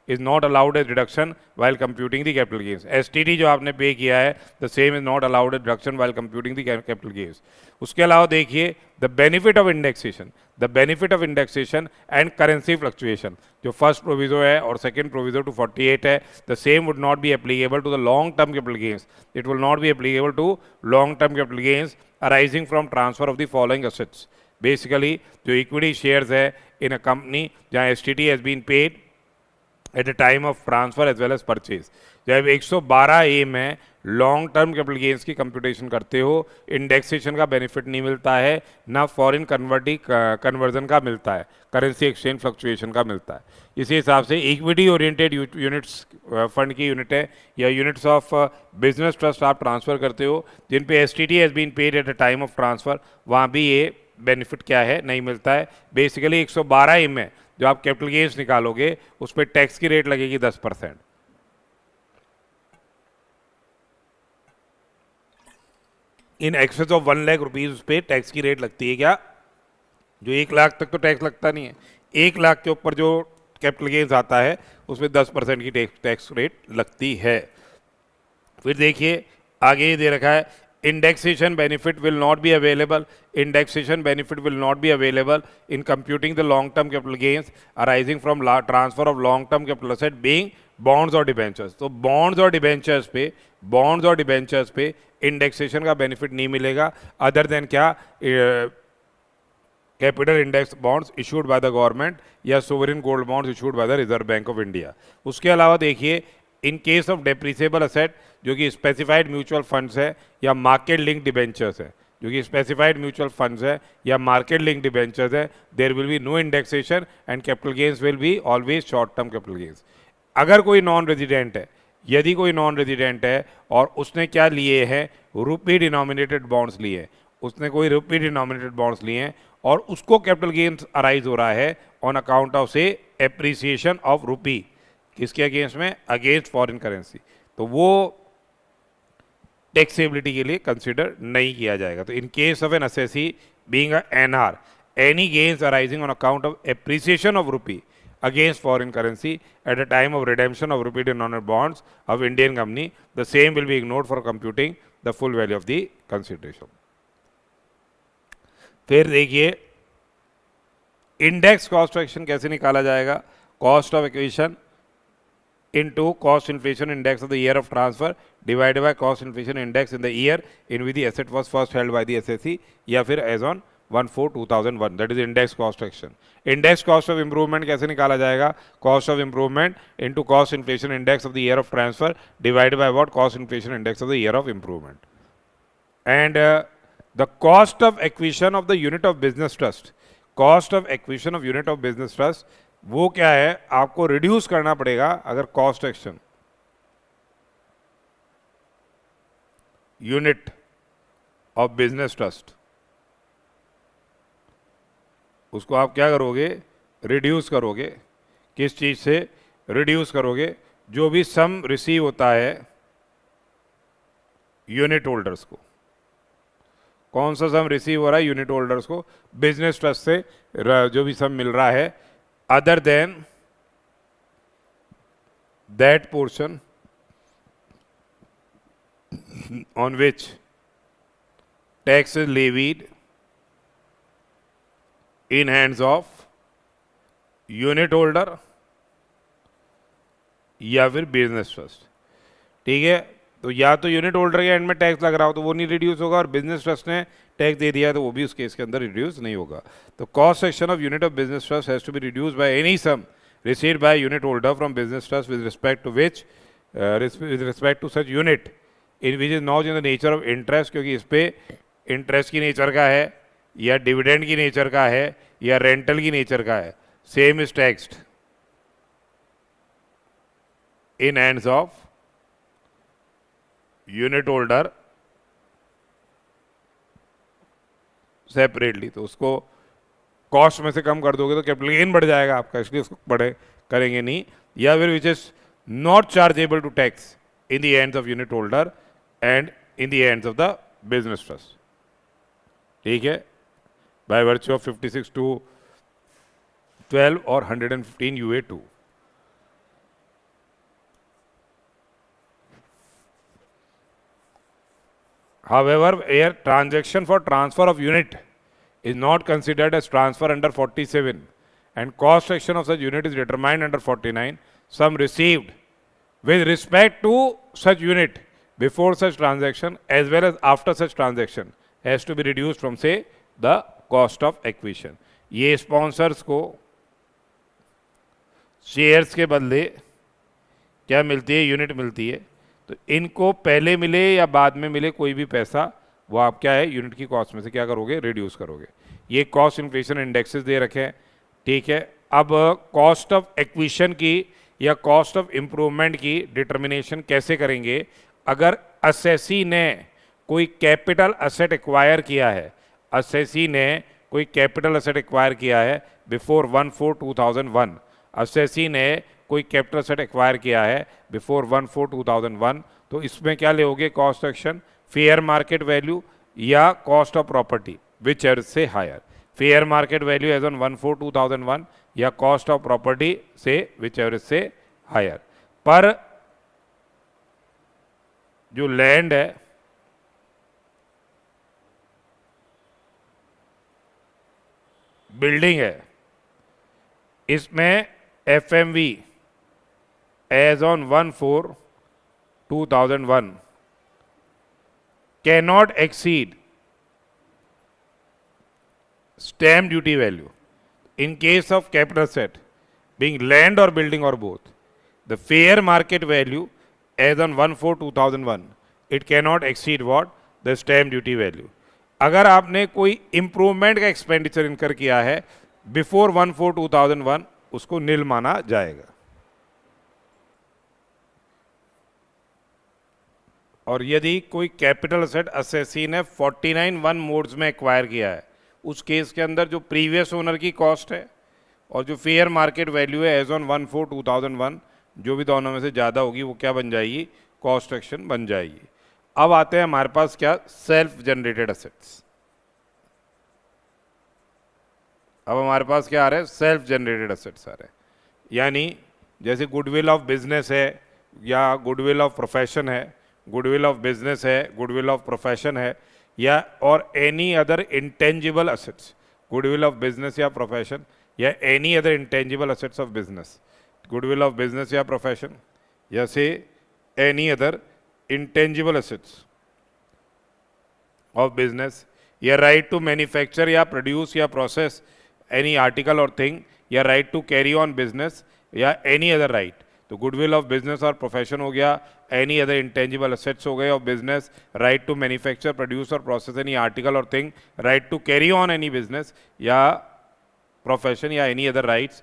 [SPEAKER 1] is not allowed as deduction while computing the capital gains. STT जो आपने पे किया है the same is not allowed as deduction while computing the capital gains. उसके अलावा देखिए the benefit of indexation, the benefit of indexation and currency fluctuation, जो first proviso है और सेकंड प्रोविजो 248 है, the same would not be applicable to the long term capital gains. It will not be applicable to long term capital gains arising from transfer of the following assets. Basically जो equity shares है in a company जहाँ STT has been paid at the time of transfer as well as purchase. जब 112A में long term capital gains की computation करते हो, indexation का benefit नहीं मिलता है, ना फॉरेन कन्वर्जन का मिलता है, करेंसी एक्सचेंज फ्लक्चुएशन का मिलता है। इसी हिसाब से इक्विटी ओरिएंटेड यूनिट्स फंड की यूनिट है या यूनिट्स ऑफ बिजनेस ट्रस्ट आप ट्रांसफर करते हो जिन पे STT has been paid at the time of transfer, वहाँ भी ये बेनिफिट क्या है, नहीं मिलता है। बेसिकली 112A में जो आप कैपिटल गेन्स निकालोगे उस पर टैक्स की रेट लगेगी 10%। In excess of 1 lakh rupees उस पर टैक्स की रेट लगती है क्या, जो 1 लाख तक तो टैक्स लगता नहीं है, 1 लाख के ऊपर जो कैपिटल गेन्स आता है उसमें 10% की टैक्स रेट लगती है। फिर देखिए आगे ये दे रखा है indexation benefit will not be available, indexation benefit will not be available in computing the long term capital gains arising from transfer of long term capital asset being bonds or debentures। तो bonds और debentures पे indexation का benefit नहीं मिलेगा other than क्या capital index bonds issued by the government या sovereign gold bonds issued by the reserve bank of India. उसके अलावा देखिए in case of depreciable asset जो कि स्पेसिफाइड म्यूचुअल फंड्स है या मार्केट लिंक डिबेंचर्स है, जो कि स्पेसिफाइड म्यूचुअल फंड्स है या मार्केट लिंक डिबेंचर्स है, there will be no indexation and capital gains will be always short term capital gains. अगर कोई नॉन रेजिडेंट है, यदि कोई नॉन रेजिडेंट है और उसने क्या लिए हैं, रुपी डिनोमिनेटेड बॉन्ड्स लिए, उसने कोई रुपी डिनोमिनेटेड बॉन्ड्स लिए हैं और उसको कैपिटल गेन्स अराइज हो रहा है ऑन अकाउंट ऑफ से एप्रिसिएशन ऑफ रुपी, किसके अगेंस्ट में, अगेंस्ट फॉरेन करेंसी, तो वो टैक्सेबिलिटी के लिए कंसिडर नहीं किया जाएगा। तो in case of an assessee being a NR, any gains arising on account of appreciation of rupee against foreign currency at the time of redemption of rupee denominated bonds of Indian company, the same will be ignored for computing the full value of the consideration। फिर देखिए index cost of acquisition कैसे निकाला जाएगा, cost of acquisition into cost inflation index of the year of transfer divided by cost inflation index in the year in which the asset was first held by the SSE या फिर as on 1/4/2001, that is index cost action। index cost of improvement कैसे निकाला जाएगा, cost of improvement into cost inflation index of the year of transfer divided by what, cost inflation index of the year of improvement। and the cost of acquisition of the unit of business trust, cost of acquisition of unit of business trust वो क्या है, आपको reduce करना पड़ेगा अगर cost action unit of business trust, उसको आप क्या करोगे, रिड्यूस करोगे, किस चीज से रिड्यूस करोगे, जो भी सम रिसीव होता है यूनिट होल्डर्स को, कौन सा सम रिसीव हो रहा है यूनिट होल्डर्स को, बिजनेस ट्रस्ट से जो भी सम मिल रहा है other than that portion on which tax is levied in hands of unit holder या फिर बिजनेस ट्रस्ट। ठीक है, तो या तो यूनिट होल्डर के एंड में टैक्स लग रहा हो तो वो नहीं रिड्यूस होगा, और बिजनेस ट्रस्ट ने टैक्स दे दिया तो वो भी उस केस के अंदर रिड्यूस नहीं होगा। तो cost section of unit of business trust has to be reduce by any sum received by unit holder from business trust with respect to which with respect to such unit in which is not in the nature of interest, क्योंकि इस पे interest की nature का है या dividend की nature का है या रेंटल की नेचर का है, same is taxed in hands of unit holder separately. तो उसको कॉस्ट में से कम कर दोगे तो कैपिटल गेन बढ़ जाएगा आपका, इसलिए उसको बढ़े करेंगे नहीं। या फिर which is not chargeable to tax in the hands of unit holder and in the hands of the business trust. ठीक है, बाय वर्च्यू ऑफ 56(2)(12) और 115 UA2। However, here transaction for transfer of unit is not considered as transfer under 47 and cost section of such unit is determined under 49. Sum received with respect to such unit before such transaction as well as after such transaction has to be reduced from say the cost of acquisition. ये sponsors को shares के बदले क्या मिलती है, unit मिलती है, तो इनको पहले मिले या बाद में मिले कोई भी पैसा वो आप क्या है यूनिट की कॉस्ट में से क्या करोगे, रिड्यूस करोगे. ये कॉस्ट इन्फ्लेशन इंडेक्सेस दे रखे हैं. ठीक है, अब कॉस्ट ऑफ एक्विजिशन की या कॉस्ट ऑफ इम्प्रूवमेंट की डिटर्मिनेशन कैसे करेंगे. अगर असेसी ने कोई कैपिटल असेट एक्वायर किया है, असेसी ने कोई कैपिटल असेट एक्वायर किया है बिफोर 1/4/2001, असेसी ने कोई कैपिटल असेट एक्वायर किया है बिफोर 1/4/2001, तो इसमें क्या लोगे cost action, fair market value या cost of property whichever से higher. Fair market value as on 1/4/2001 या कॉस्ट ऑफ प्रॉपर्टी से विच एवर से हायर. पर जो लैंड है बिल्डिंग है इसमें FMV as on 1/4/2001 cannot exceed stamp duty value. In case of capital asset being land or building or both, the fair market value as on 1/4/2001 it cannot exceed what, the stamp duty value. अगर आपने कोई improvement का expenditure इनकर किया है before 1/4/2001 उसको नील माना जाएगा. और यदि कोई कैपिटल असेट असेसी ने 49(1) मोड्स में एक्वायर किया है, उस केस के अंदर जो प्रीवियस ओनर की कॉस्ट है और जो फेयर मार्केट वैल्यू है एज ऑन 1/4/2001 जो भी दोनों में से ज़्यादा होगी वो क्या बन जाएगी, कॉस्ट एक्शन बन जाएगी. अब आते हैं हमारे पास क्या, सेल्फ जनरेटेड असेट्स. अब हमारे पास क्या आ रहा है, सेल्फ जनरेटेड असेट्स आ रहे हैं. यानी जैसे गुडविल ऑफ बिजनेस है या गुडविल ऑफ प्रोफेशन है, गुडविल ऑफ बिजनेस है, गुडविल ऑफ प्रोफेशन है, या or any other intangible assets, goodwill of business या प्रोफेशन या any other intangible assets of business, goodwill of business या प्रोफेशन या say any other intangible assets of business, या right to manufacture या produce या process any article or thing, या right to carry on business या any other right. तो goodwill of business or profession हो गया, एनी अदर इंटेंजिबल असेट्स हो गए of business, right to manufacture produce or process any article or thing, right to carry on any business या profession या any other rights.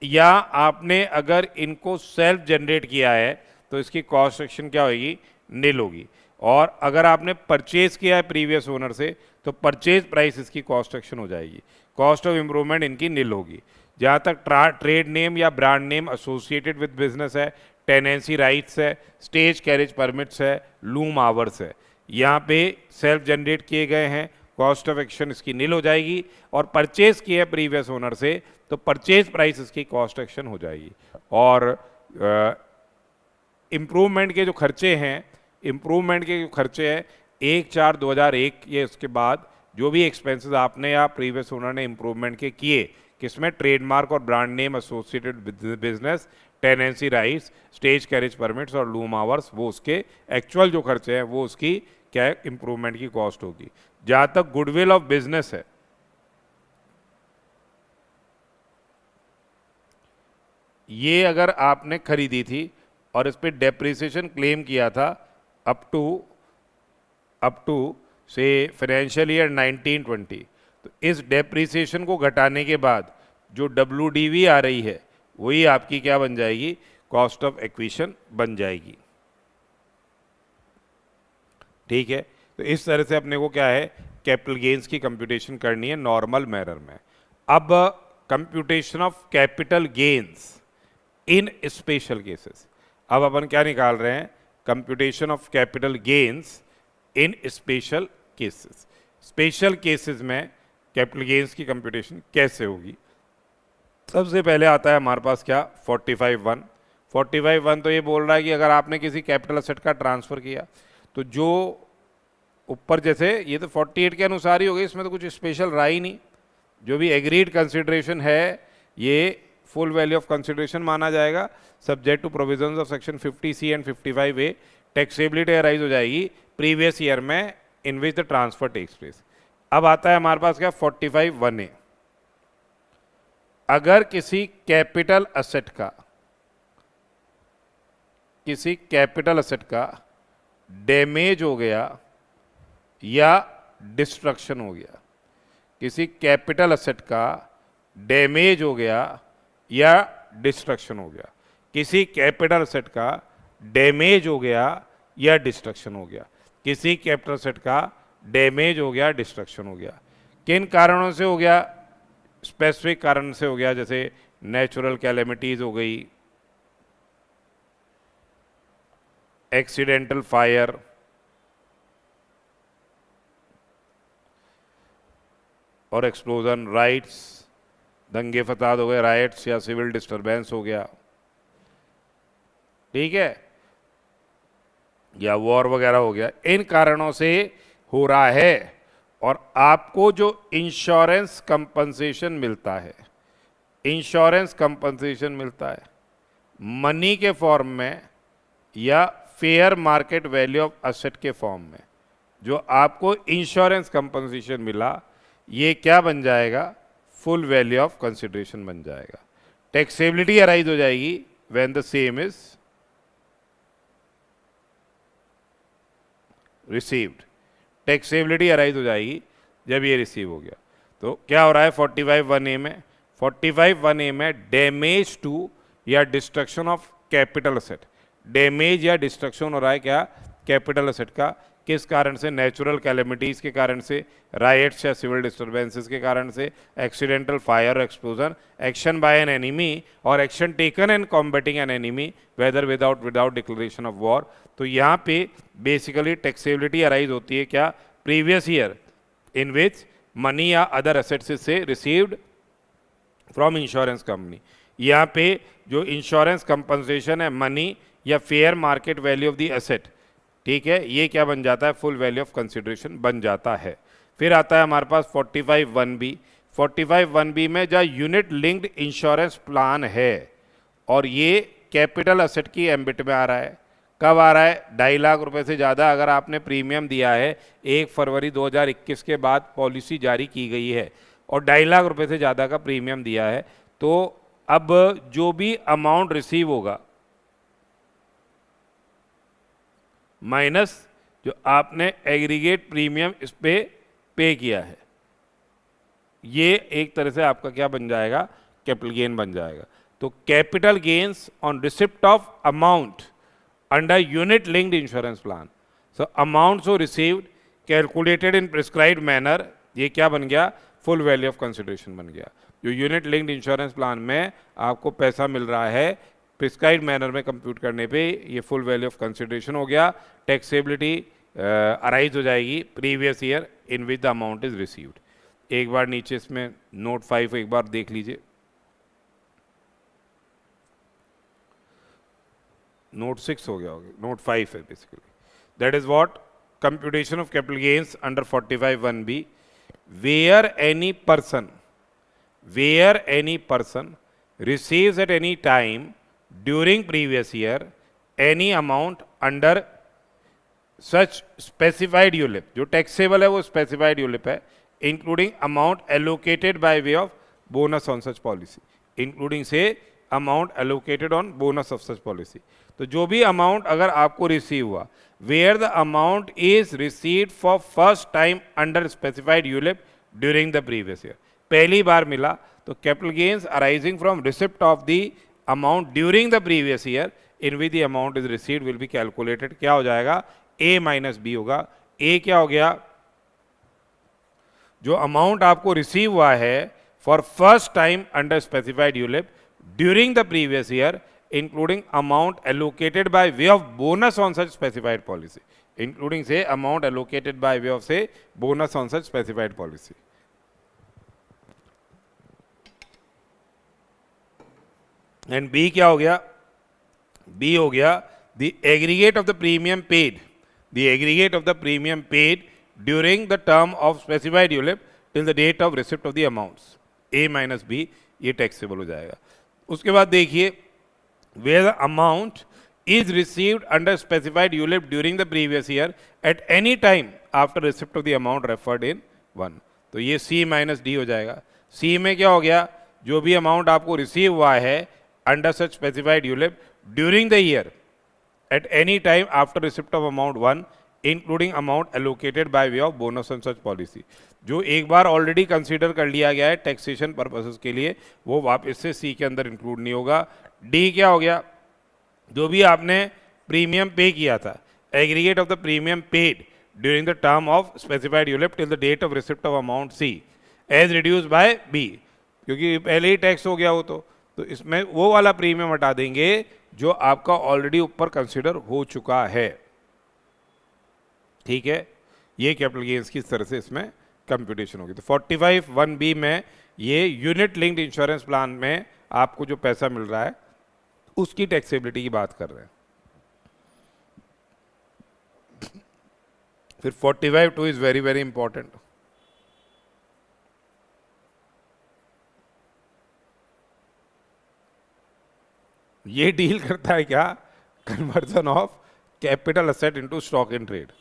[SPEAKER 1] या आपने अगर इनको सेल्फ जनरेट किया है तो इसकी कॉस्ट सेक्शन क्या होगी, नील होगी. और अगर आपने परचेज किया है प्रीवियस ओनर से तो परचेज प्राइस इसकी कॉस्ट सेक्शन हो जाएगी, कॉस्ट ऑफ इम्प्रूवमेंट इनकी नील होगी. जहाँ तक ट्रेड नेम या brand name associated with business है, टेनेंसी राइट्स है, स्टेज कैरेज परमिट्स है, लूम आवर्स है, यहाँ पे सेल्फ जनरेट किए गए हैं, कॉस्ट ऑफ एक्शन इसकी नील हो जाएगी. और परचेज किया है प्रीवियस ओनर से तो परचेज प्राइस इसकी कॉस्ट एक्शन हो जाएगी. और इम्प्रूवमेंट के जो खर्चे हैं, इम्प्रूवमेंट के जो खर्चे हैं 1/4/2001 ये उसके बाद जो भी एक्सपेंसेस आपने या प्रीवियस ओनर ने इम्प्रूवमेंट के किए, किसमें, ट्रेडमार्क और brand name associated business, tenancy rights, stage carriage permits और लूम आवर्स, वो उसके एक्चुअल जो खर्चे हैं वो उसकी क्या है, इम्प्रूवमेंट की कॉस्ट होगी. जहाँ तक गुडविल ऑफ बिजनेस है, ये अगर आपने खरीदी थी और इस पर डेप्रिसिएशन क्लेम किया था अप टू से फाइनेंशियल ईयर 1920, तो इस डेप्रिसिएशन को घटाने के बाद जो WDV आ रही है वही आपकी क्या बन जाएगी, कॉस्ट ऑफ एक्विजिशन बन जाएगी. ठीक है, तो इस तरह से अपने को क्या है, कैपिटल गेन्स की कंप्यूटेशन करनी है नॉर्मल मैनर में. अब computation of capital gains in special cases, अब अपन क्या निकाल रहे हैं, computation of capital gains in special cases. Special cases में कैपिटल गेन्स की कंप्यूटेशन कैसे होगी. सबसे पहले आता है हमारे पास क्या, 45(1). 45(1) तो ये बोल रहा है कि अगर आपने किसी कैपिटल असेट का ट्रांसफ़र किया तो जो ऊपर जैसे ये तो 48 के अनुसार ही हो गई, इसमें तो कुछ स्पेशल रहा ही नहीं। जो भी एग्रीड कंसिडरेशन है ये फुल वैल्यू ऑफ कंसिडरेशन माना जाएगा, subject to provisions of section 50C and 55A। Taxability arise हो जाएगी प्रीवियस ईयर में in which the transfer takes place. अब आता है हमारे पास क्या 45(1)(a), अगर किसी कैपिटल असेट का डैमेज हो गया या डिस्ट्रक्शन हो गया, किसी कैपिटल असेट का डैमेज हो गया या डिस्ट्रक्शन हो गया, किसी कैपिटल असेट का डैमेज हो गया या डिस्ट्रक्शन हो गया, किसी कैपिटल असेट का डैमेज हो गया डिस्ट्रक्शन हो गया। किन कारणों से हो गया? स्पेसिफिक कारण से हो गया, जैसे नेचुरल कैलेमिटीज हो गई, एक्सीडेंटल फायर, और एक्सप्लोजन, राइट्स, दंगे फसाद हो गए, राइट्स या सिविल डिस्टरबेंस हो गया, ठीक है, या वॉर वगैरह हो गया। इन कारणों से हो रहा है और आपको जो इंश्योरेंस कंपनसेशन मिलता है, इंश्योरेंस कंपनसेशन मिलता है मनी के फॉर्म में या fair market value of asset के फॉर्म में। जो आपको इंश्योरेंस कंपनसेशन मिला ये क्या बन जाएगा? फुल वैल्यू ऑफ कंसिडरेशन बन जाएगा। टैक्सेबिलिटी अराइज हो जाएगी when the same is received. Taxability arise हो जाएगी जब ये रिसीव हो गया। तो क्या हो रहा है 45(1)(a) में? 45(1)(a) में डैमेज टू या destruction of capital asset, damage या डिस्ट्रक्शन हो रहा है क्या? कैपिटल असेट का। किस कारण से? नेचुरल कैलेमिटीज के कारण से, राइट्स या सिविल डिस्टर्बेंसेस के कारण से, accidental fire, explosion, action by an enemy और action taken in combating an enemy whether without declaration of war. तो यहाँ पे बेसिकली टैक्सेबिलिटी अराइज होती है क्या? Previous year in which money या अदर असेट्स से रिसीव्ड फ्रॉम इंश्योरेंस कंपनी। यहाँ पे जो इंश्योरेंस कंपनसेशन है मनी या fair market value of the asset, ठीक है, ये क्या बन जाता है? फुल वैल्यू ऑफ कंसिडरेशन बन जाता है। फिर आता है हमारे पास 45(1)(b). 45(1)(b) में जहाँ यूनिट लिंक्ड इंश्योरेंस प्लान है और ये कैपिटल असेट की एम्बिट में आ रहा है। कब आ रहा है? 2.5 लाख रुपए से ज़्यादा अगर आपने प्रीमियम दिया है 1 फरवरी 2021 के बाद पॉलिसी जारी की गई है और 2.5 लाख रुपए से ज़्यादा का प्रीमियम दिया है, तो अब जो भी अमाउंट रिसीव होगा माइनस जो आपने एग्रीगेट प्रीमियम इस पे किया है, ये एक तरह से आपका क्या बन जाएगा? कैपिटल गेन बन जाएगा। तो capital gains on receipt of amount under unit linked insurance plan, so amount so received calculated in prescribed manner, ये क्या बन गया? फुल वैल्यू ऑफ कंसिडरेशन बन गया। जो यूनिट लिंक्ड इंश्योरेंस प्लान में आपको पैसा मिल रहा है प्रिस्क्राइब्ड मैनर में कंप्यूट करने पे, ये फुल वैल्यू ऑफ कंसिडरेशन हो गया। टैक्सेबिलिटी अराइज हो जाएगी previous year in which the amount is received. एक बार नीचे इसमें नोट 5 एक बार देख लीजिए। नोट 6 हो गया होगा, नोट 5 है basically. That is what computation of capital gains under 45(1)(b) where any person receives at any time during previous year any amount under such specified ULIP, जो taxable है वो specified ULIP है, including amount allocated by way of bonus on such policy, including से amount allocated on bonus of such policy। तो जो भी amount अगर आपको receive हुआ where the amount is received for first time under specified ULIP during the previous year, पहली बार मिला तो capital gains arising from receipt of the amount during the previous year in which the amount is received will be calculated, क्या हो जाएगा? A minus B होगा। A क्या हो गया? जो अमाउंट आपको रिसीव हुआ है for first time under specified ULIP during the previous year including amount allocated by way of bonus on such specified policy, including से amount allocated by way of से bonus on such specified policy. And B क्या हो गया? B हो गया the aggregate of the premium paid, the aggregate of the premium paid during the term of specified ULIP till the date of receipt of the amounts A minus B, ये taxable हो जाएगा। उसके बाद देखिए where the amount is received under specified ULIP during the previous year at any time after receipt of the amount referred in 1, तो ये C minus D हो जाएगा। C में क्या हो गया, जो भी अमाउंट आपको रिसीव हुआ है under such specified ULIP during the year at any time after receipt of amount 1 including amount allocated by way of bonus and such policy, जो एक बार ऑलरेडी कंसीडर कर लिया गया है टैक्सेशन पर्पसेस के लिए, वो वापस से सी के अंदर इंक्लूड नहीं होगा। डी क्या हो गया, जो भी आपने प्रीमियम पे किया था, aggregate of the premium paid during the term of specified ULIP till the date of receipt of amount C as reduce by B, क्योंकि पहले ही टैक्स हो गया वो, तो इसमें वो वाला प्रीमियम हटा देंगे जो आपका ऑलरेडी ऊपर कंसिडर हो चुका है। ठीक है, ये कैपिटल गेन्स की इस तरह से इसमें कंप्यूटेशन होगी। तो 45(1)(b) में ये यूनिट लिंक्ड इंश्योरेंस प्लान में आपको जो पैसा मिल रहा है उसकी टैक्सेबिलिटी की बात कर रहे हैं। फिर 45(2) इज वेरी वेरी इंपॉर्टेंट। ये डील करता है क्या, conversion of capital asset into stock in trade.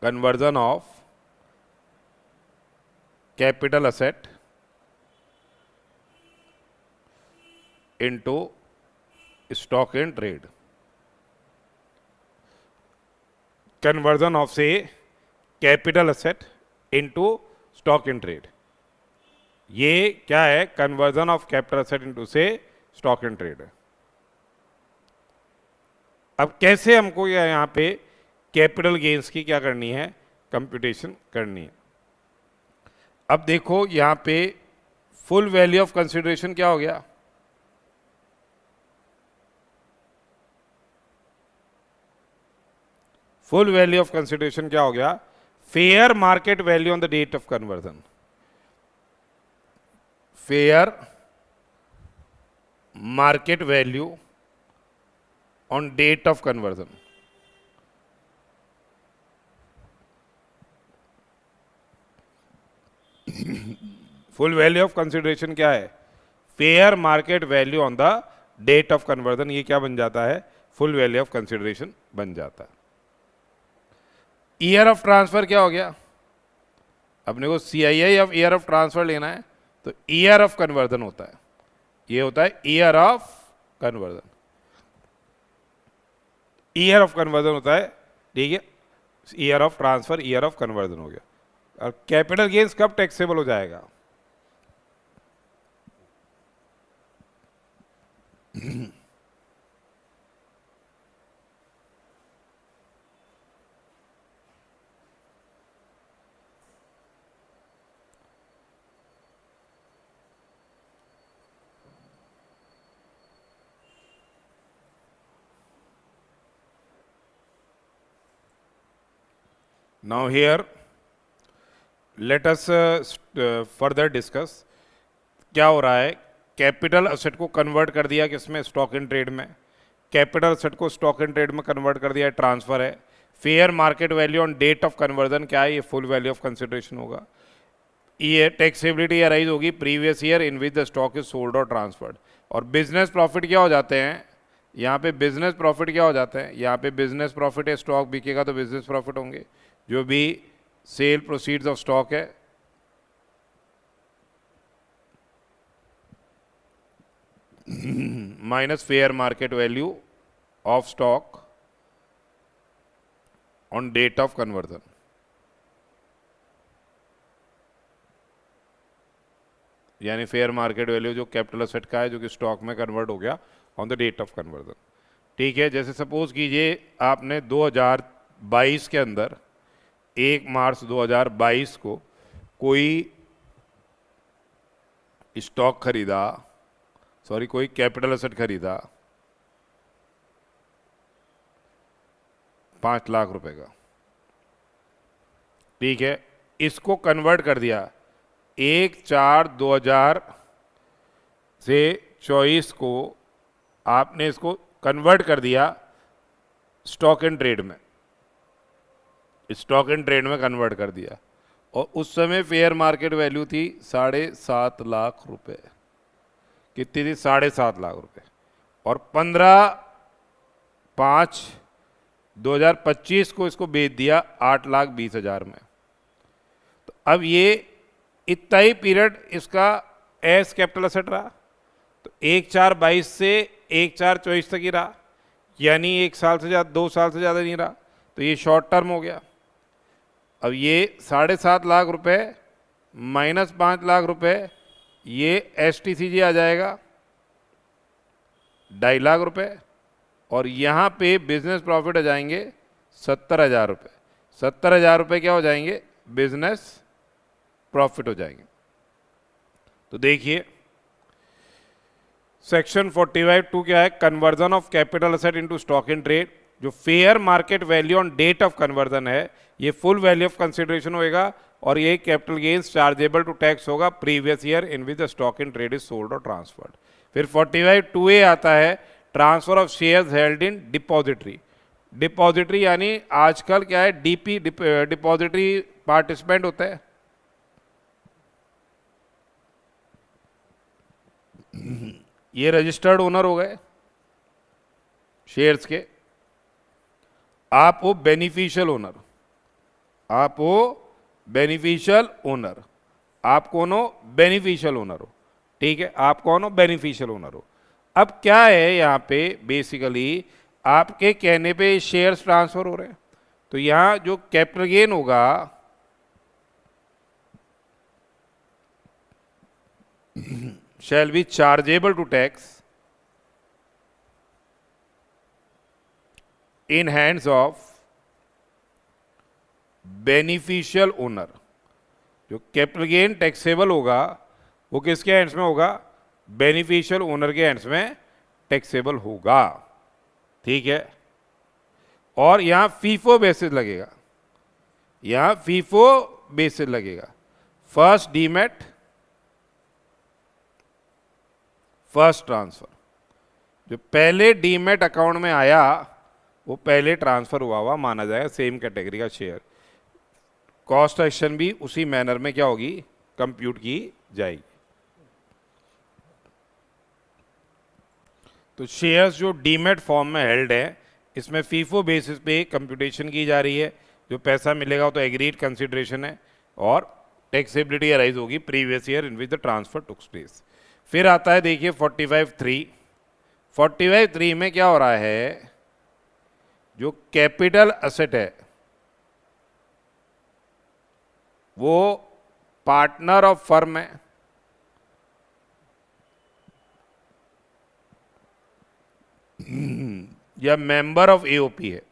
[SPEAKER 1] Conversion of capital asset into stock in trade. Conversion of से capital asset into stock in trade, ये क्या है, conversion of capital asset into से stock in trade है। अब कैसे हमको यहां पे कैपिटल गेन्स की क्या करनी है, कंप्यूटेशन करनी है। अब देखो यहां पे फुल वैल्यू ऑफ कंसिडरेशन क्या हो गया, फुल वैल्यू ऑफ कंसिडरेशन क्या हो गया, fair market value on the date of conversion. Fair market value on date of conversion. Full value of consideration क्या है, fair market value on the date of conversion, ये क्या बन जाता है, फुल वैल्यू ऑफ कंसिडरेशन बन जाता है। ईयर ऑफ ट्रांसफर क्या हो गया, अपने को CII of year of transfer लेना है, तो ईयर ऑफ कन्वर्जन होता है, ये होता है year of conversion. Year of conversion होता है, ठीक है, year of transfer year of conversion हो गया। और कैपिटल गेन्स कब टैक्सेबल हो जाएगा, now here let us further discuss क्या हो रहा है। कैपिटल असेट को कन्वर्ट कर दिया किसमें, स्टॉक इन ट्रेड में। कैपिटल असेट को स्टॉक इन ट्रेड में कन्वर्ट कर दिया, ट्रांसफर है। Fair market value on date of conversion क्या है, ये फुल वैल्यू ऑफ कंसिडरेशन होगा। ये टैक्सेबिलिटी अराइज होगी previous year in which the stock is sold और ट्रांसफर्ड। और बिजनेस प्रॉफिट क्या हो जाते हैं, यहाँ पे बिजनेस प्रॉफिट क्या हो जाते हैं, यहाँ पे बिजनेस प्रॉफिट है, स्टॉक बिकेगा तो बिजनेस प्रॉफिट होंगे, जो भी सेल प्रोसीड्स ऑफ स्टॉक है, minus fair market value of stock on date of conversion. यानी फेयर मार्केट वैल्यू जो कैपिटल असेट का है जो कि स्टॉक में कन्वर्ट हो गया on the date of conversion. ठीक है, जैसे सपोज कीजिए आपने 2022 के अंदर 1 मार्च 2022 को कोई स्टॉक खरीदा, सॉरी कोई कैपिटल असेट खरीदा 5 लाख रुपए का। ठीक है, इसको कन्वर्ट कर दिया 1/4/2000 से 24 को आपने इसको कन्वर्ट कर दिया स्टॉक एंड ट्रेड में। स्टॉक इन ट्रेड में कन्वर्ट कर दिया, और उस समय फेयर मार्केट वैल्यू थी 7.5 लाख रुपए। कितनी थी? 7.5 लाख रुपए। और 15/5/2025 को इसको बेच दिया 8,20,000 में। तो अब ये इतना ही पीरियड इसका एस कैपिटल असेट रहा, तो 1/4/22 से 1/4/24 तक ही रहा, यानी 1 साल से ज़्यादा, 2 साल से ज़्यादा नहीं रहा, तो ये शॉर्ट टर्म हो गया। अब ये 7.5 लाख रुपए माइनस 5 लाख रुपए, ये STCG आ जाएगा 2.5 लाख रुपए, और यहाँ पे बिजनेस प्रॉफिट आ जाएंगे 70,000 रुपये। 70,000 रुपये क्या हो जाएंगे? बिजनेस प्रॉफिट हो जाएंगे। तो देखिए सेक्शन 45(2) क्या है? Conversion of capital asset into stock in trade. जो fair market value on date of conversion है, ये फुल वैल्यू ऑफ कंसिडरेशन होएगा, और ये capital gains chargeable to tax होगा previous year in which the stock in trade is sold और transferred. फिर 45(2)A आता है transfer of shares held in depository. Depository यानी आजकल क्या है? DP डिपॉजिटरी पार्टिसिपेंट होता है। ये रजिस्टर्ड ओनर हो गए शेयर्स के, आप हो बेनिफिशियल ओनर, आप हो बेनिफिशियल ओनर, आप कौन हो? बेनिफिशियल ओनर हो, ठीक है, आप कौन हो? बेनिफिशियल ओनर हो। अब क्या है यहाँ पे? बेसिकली आपके कहने पे शेयर्स ट्रांसफर हो रहे हैं, तो यहाँ जो कैपिटल गेन होगा shall be chargeable to tax in hands of beneficial owner। जो कैपिटल गेन टैक्सेबल होगा वो किसके हैंड्स में होगा? बेनिफिशियल ओनर के हैंड्स में टैक्सेबल होगा, ठीक है। और यहां फीफो बेसिस लगेगा, यहां फीफो बेसिस लगेगा। First demat, first transfer. जो पहले डीमेट अकाउंट में आया वो पहले ट्रांसफर हुआ हुआ माना जाएगा, सेम कैटेगरी का शेयर। कॉस्ट एक्शन भी उसी मैनर में क्या होगी? कंप्यूट की जाएगी। तो शेयर्स जो डीमेट फॉर्म में हेल्ड है, इसमें फीफो बेसिस पे कंप्यूटेशन की जा रही है। जो पैसा मिलेगा वो तो एग्रीड कंसिडरेशन है, और टैक्सेबिलिटी अराइज होगी previous year in which the transfer took place. फिर आता है देखिए 45(3). 45(3) में क्या हो रहा है? जो कैपिटल असेट है वो पार्टनर ऑफ फर्म है, या मेंबर ऑफ AOP है।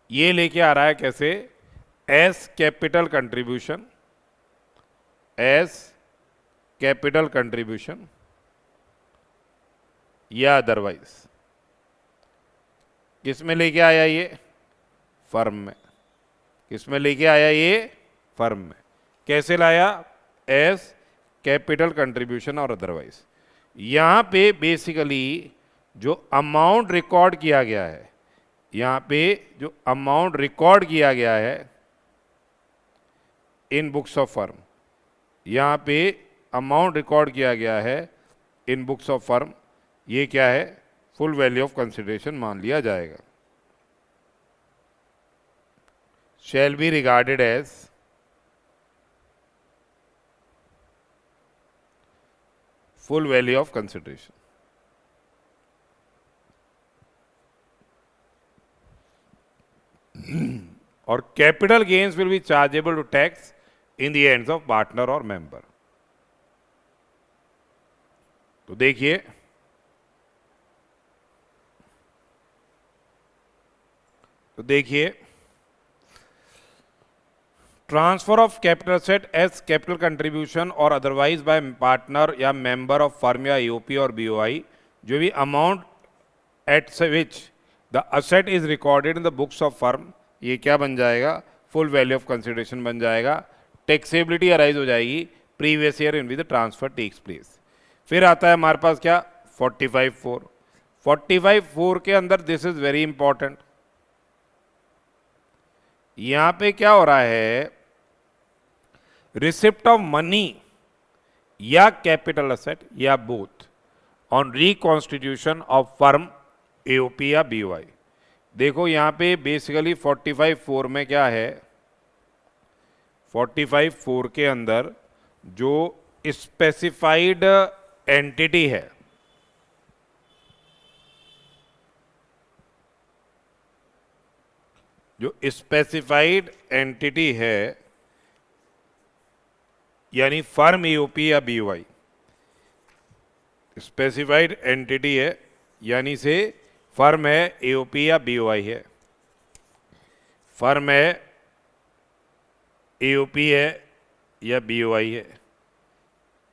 [SPEAKER 1] ये लेके आ रहा है कैसे? S capital contribution, S capital contribution, या अदरवाइज। किस में लेके आया ये? फर्म में। किस में लेके आया ये? फर्म में। कैसे लाया? एस कैपिटल कंट्रीब्यूशन और अदरवाइज। यहां पे बेसिकली जो अमाउंट रिकॉर्ड किया गया है, यहां पे जो अमाउंट रिकॉर्ड किया गया है इन बुक्स ऑफ फर्म, यहां पे अमाउंट रिकॉर्ड किया गया है इन बुक्स ऑफ फर्म, ये क्या है? फुल वैल्यू ऑफ कंसिडरेशन मान लिया जाएगा। Shall be regarded as full value of consideration. और capital gains will be chargeable to tax in the hands of partner और मेंबर। तो देखिए transfer of capital set as capital contribution और otherwise by partner या member of firm या AOP और BOI, जो भी amount at which the asset is recorded in the books of firm, ये क्या बन जाएगा? फुल वैल्यू ऑफ कंसिडरेशन बन जाएगा। टैक्सेबिलिटी अराइज हो जाएगी previous year in which the transfer takes place. फिर आता है हमारे पास क्या? 45(4). 45(4) के अंदर दिस इज वेरी इंपॉर्टेंट। यहां पे क्या हो रहा है, रिसिप्ट ऑफ मनी या कैपिटल असेट या both on reconstitution of firm AOP या बीओआई। देखो यहां पे बेसिकली 45(4) में क्या है, 45(4) के अंदर जो स्पेसिफाइड एंटिटी है, जो स्पेसिफाइड एंटिटी है यानी फर्म एओपी या बीओआई, स्पेसिफाइड एंटिटी है यानी से फर्म है एओपी या बीओआई है, फर्म है एओपी है या बीओआई है,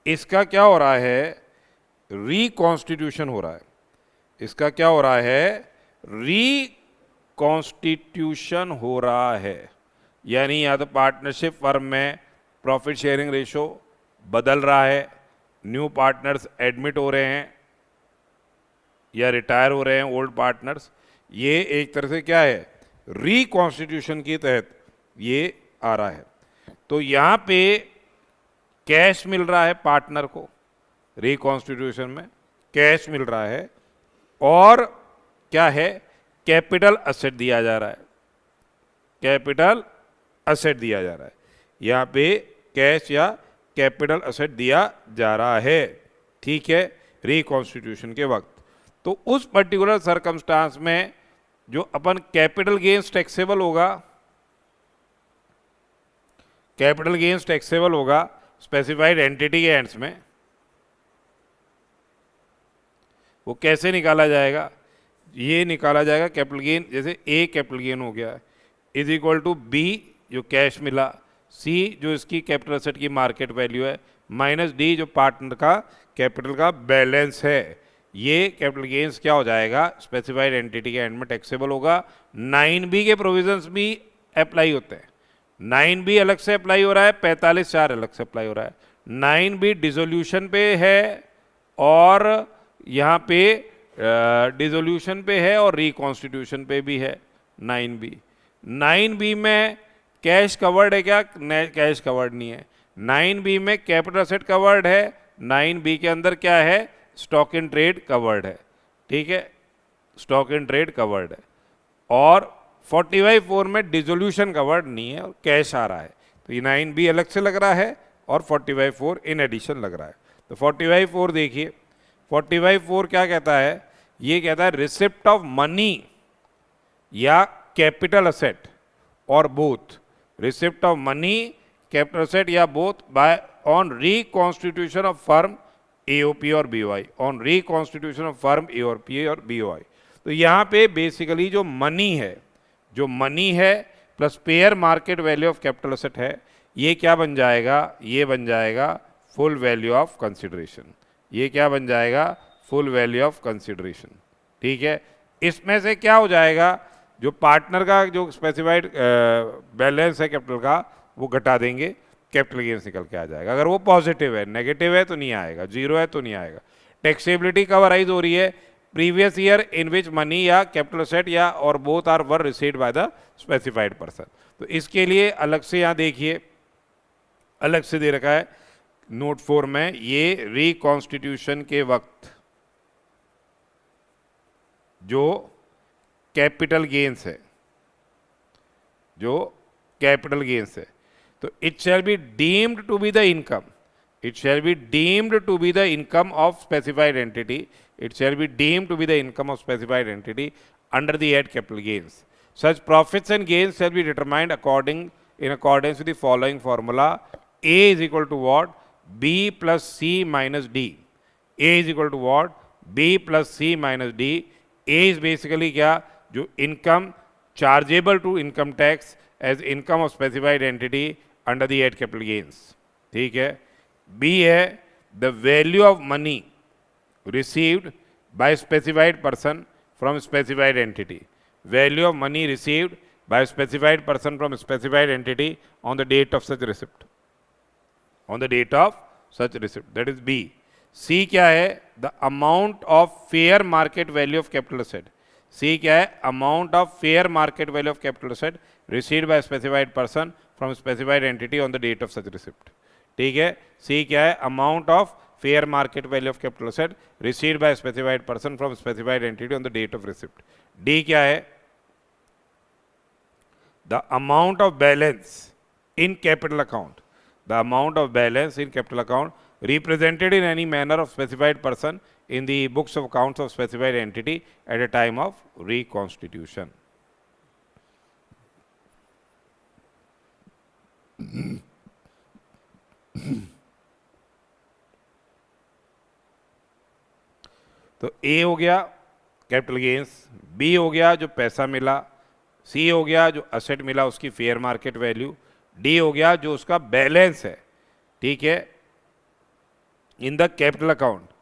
[SPEAKER 1] इसका क्या हो रहा है, रिकॉन्स्टिट्यूशन हो रहा है। इसका क्या हो रहा है, रिकॉन्स्टिट्यूशन हो रहा है, यानी या तो पार्टनरशिप फर्म में प्रॉफिट शेयरिंग रेशो बदल रहा है, न्यू पार्टनर्स एडमिट हो रहे हैं या रिटायर हो रहे हैं ओल्ड पार्टनर्स, ये एक तरह से क्या है, रिकॉन्स्टिट्यूशन के तहत ये आ रहा है। तो यहाँ पे कैश मिल रहा है पार्टनर को, रिकॉन्स्टिट्यूशन में कैश मिल रहा है, और क्या है, कैपिटल असेट दिया जा रहा है, कैपिटल असेट दिया जा रहा है, यहाँ पे कैश या कैपिटल असेट दिया जा रहा है, ठीक है, रिकॉन्स्टिट्यूशन के वक्त। तो उस पर्टिकुलर सरकमस्टांस में जो अपन कैपिटल गेन्स टैक्सेबल होगा, कैपिटल गेन्स टैक्सेबल होगा स्पेसिफाइड एंटिटी के एंड्स में, वो कैसे निकाला जाएगा, ये निकाला जाएगा कैपिटल गेन, जैसे ए कैपिटल गेन हो गया इज इक्वल टू बी जो कैश मिला, सी जो इसकी कैपिटल असेट की मार्केट वैल्यू है, माइनस डी जो पार्टनर का कैपिटल का बैलेंस है। ये कैपिटल गेन्स क्या हो जाएगा, स्पेसिफाइड एंटिटी के एंड में टैक्सेबल होगा। 9B के प्रोविजंस भी अप्लाई होते हैं, 9B अलग से अप्लाई हो रहा है, 45(4) अलग से अप्लाई हो रहा है। 9B डिसोल्यूशन पे है और यहाँ पे डिसोल्यूशन पे है और रिकॉन्स्टिट्यूशन पे भी है 9B। 9B में कैश कवर्ड है क्या, कैश कवर्ड नहीं है। 9B में कैपिटल असेट कवर्ड है, 9B के अंदर क्या है, स्टॉक इन ट्रेड कवर्ड है, ठीक है, स्टॉक इन ट्रेड कवर्ड है। और 45(4) में डिसोल्यूशन कवर्ड नहीं है और कैश आ रहा है, तो ये 9B अलग से लग रहा है और 45(4) इन एडिशन लग रहा है। तो 45(4) देखिए, 45(4) क्या कहता है, ये कहता है रिसिप्ट ऑफ मनी या कैपिटल असेट और both, receipt of money capital asset या both by on reconstitution of firm AOP और BOI, on reconstitution of firm AOP और बीओआई। तो यहाँ पे बेसिकली जो मनी है, जो मनी है plus pair market value of capital asset है, ये क्या बन जाएगा, ये बन जाएगा फुल वैल्यू ऑफ कंसिडरेशन, ये क्या बन जाएगा, फुल वैल्यू ऑफ कंसिडरेशन, ठीक है। इसमें से क्या हो जाएगा, जो पार्टनर का जो स्पेसिफाइड बैलेंस है कैपिटल का, वो घटा देंगे, कैपिटल गेन्स निकल के आ जाएगा। अगर वो पॉजिटिव है, नेगेटिव है तो नहीं आएगा, जीरो है तो नहीं आएगा। टैक्सेबिलिटी कब अराइज हो रही है, previous year in which money या कैपिटल असेट या or both are were received by the specified person. तो इसके लिए अलग से यहाँ देखिए, अलग से दे रखा है नोट 4 में, ये रिकॉन्स्टिट्यूशन के वक्त जो कैपिटल गेन्स है, जो कैपिटल गेन्स है, तो it shall be deemed to be the income, it shall be deemed to be the income of specified entity, it shall be deemed to be the income of specified entity under the head capital gains. Such profits and gains shall be determined in accordance with the following formula. A is equal to what? B plus C minus D. A is equal to what? B plus C minus D. A is basically क्या, जो income chargeable to income tax as income of specified entity under the head capital gains, ठीक है। B है the value of money received by specified person from specified entity, value of money received by specified person from specified entity on the date of such receipt, on the date of such receipt, that is B. C क्या है, the amount of fair market value of capital asset, C क्या है, amount of fair market value of capital asset received by specified person from specified entity on the date of such receipt. ठीक है, C क्या है, amount of fair market value of capital asset received by specified person from specified entity on the date of receipt. D क्या है, the amount of balance in capital account, the amount of balance in capital account represented in any manner of specified person in the books of accounts of specified entity at a time of reconstitution. तो ए हो गया capital gains, B हो गया जो पैसा मिला, सी हो गया जो असेट मिला उसकी फेयर मार्केट वैल्यू, डी हो गया जो उसका बैलेंस है, ठीक है, in the capital account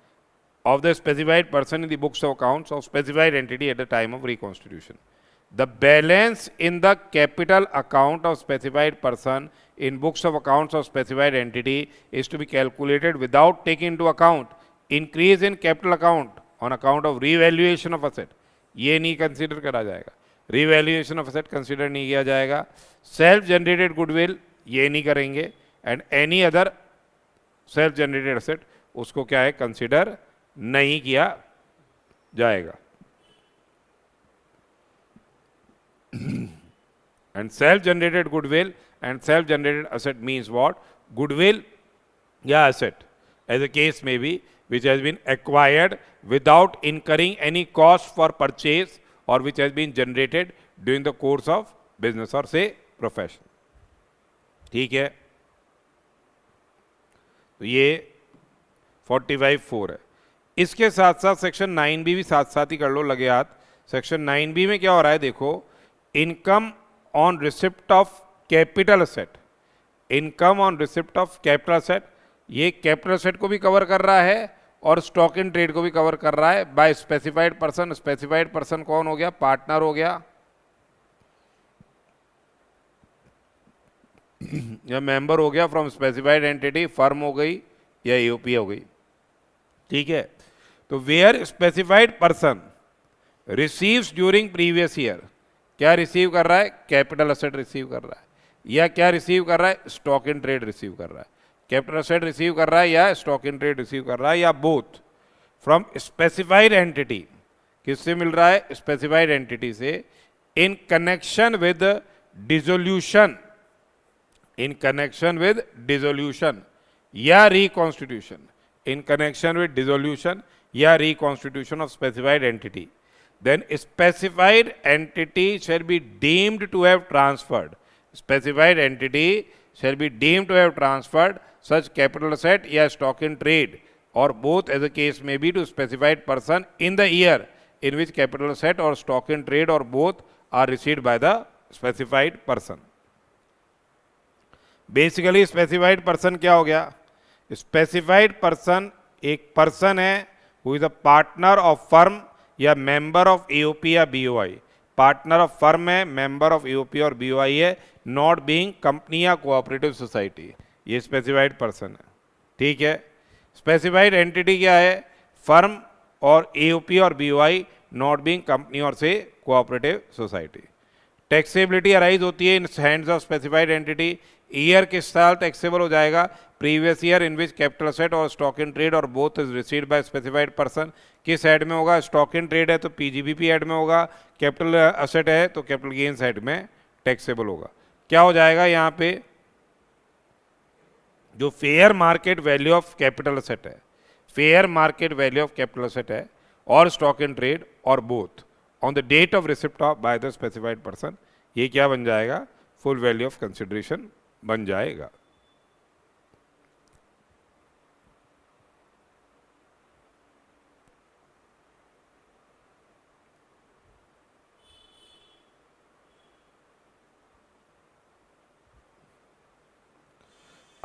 [SPEAKER 1] of the specified person in the books of accounts of specified entity at the time of reconstitution. The balance in the capital account of specified person in books of accounts of specified entity is to be calculated without taking into account increase in capital account on account of revaluation of asset. ये नहीं consider करा जाएगा, revaluation of asset consider नहीं किया जाएगा, self generated goodwill ये नहीं करेंगे, and any other self generated asset उसको क्या है, कंसिडर नहीं किया जाएगा। And self generated goodwill and self generated asset means what, goodwill या एसेट एज अ केस में B which has been acquired without incurring any cost for purchase or which has been generated during the course of business or say profession। ठीक है, तो ये 45(4) है। इसके साथ साथ सेक्शन 9B भी साथ साथ ही कर लो लगे हाथ। सेक्शन 9B में क्या हो रहा है देखो, income on receipt of capital asset, income on receipt of capital asset, ये कैपिटल असेट को भी कवर कर रहा है और स्टॉक इन ट्रेड को भी कवर कर रहा है by specified person. Specified person कौन हो गया, पार्टनर हो गया या मेंबर हो गया फ्रॉम स्पेसिफाइड एंटिटी, फर्म हो गई या ईओपी हो गई। ठीक है, तो where specified person receives during previous year, क्या रिसीव कर रहा है, कैपिटल असेट रिसीव कर रहा है, या क्या रिसीव कर रहा है, स्टॉक इन ट्रेड रिसीव कर रहा है। कैपिटल असेट रिसीव कर रहा है या स्टॉक इन ट्रेड रिसीव कर रहा है या बोथ फ्रॉम स्पेसिफाइड एंटिटी। किससे मिल रहा है, स्पेसिफाइड एंटिटी से, in connection with dissolution, in connection with dissolution या reconstitution, in connection with dissolution या reconstitution of specified entity, then specified entity shall be deemed to have transferred, specified entity shall be deemed to have transferred such capital asset या stock in trade or both as the case may be to specified person in the year in which capital asset or stock in trade or both are received by the specified person। Basically specified person क्या हो गया, specified person एक person है who is a partner of firm या member of AOP या BOI. Partner of firm है, member of AOP और BOI है, नॉट बीइंग कंपनी या कोऑपरेटिव सोसाइटी, ये स्पेसिफाइड पर्सन है। ठीक है, स्पेसिफाइड एंटिटी क्या है, फर्म और एओपी और बीओआई, नॉट बीइंग कंपनी और से कोऑपरेटिव सोसाइटी। टैक्सेबिलिटी अराइज होती है इन hands of specified entity. Year किस साल टैक्सेबल हो जाएगा, previous year in which capital asset और स्टॉक इन ट्रेड और both is received by specified person. किस हेड में होगा, स्टॉक इन ट्रेड है तो पीजीबीपी हेड में होगा, कैपिटल असेट है तो कैपिटल गेन्स हेड में टैक्सेबल होगा। क्या हो जाएगा यहाँ पे, जो fair market value of capital asset है, fair market value of capital asset है और स्टॉक इन ट्रेड और both on the date of receipt of by the specified person, ये क्या बन जाएगा, फुल वैल्यू ऑफ कंसिडरेशन बन जाएगा।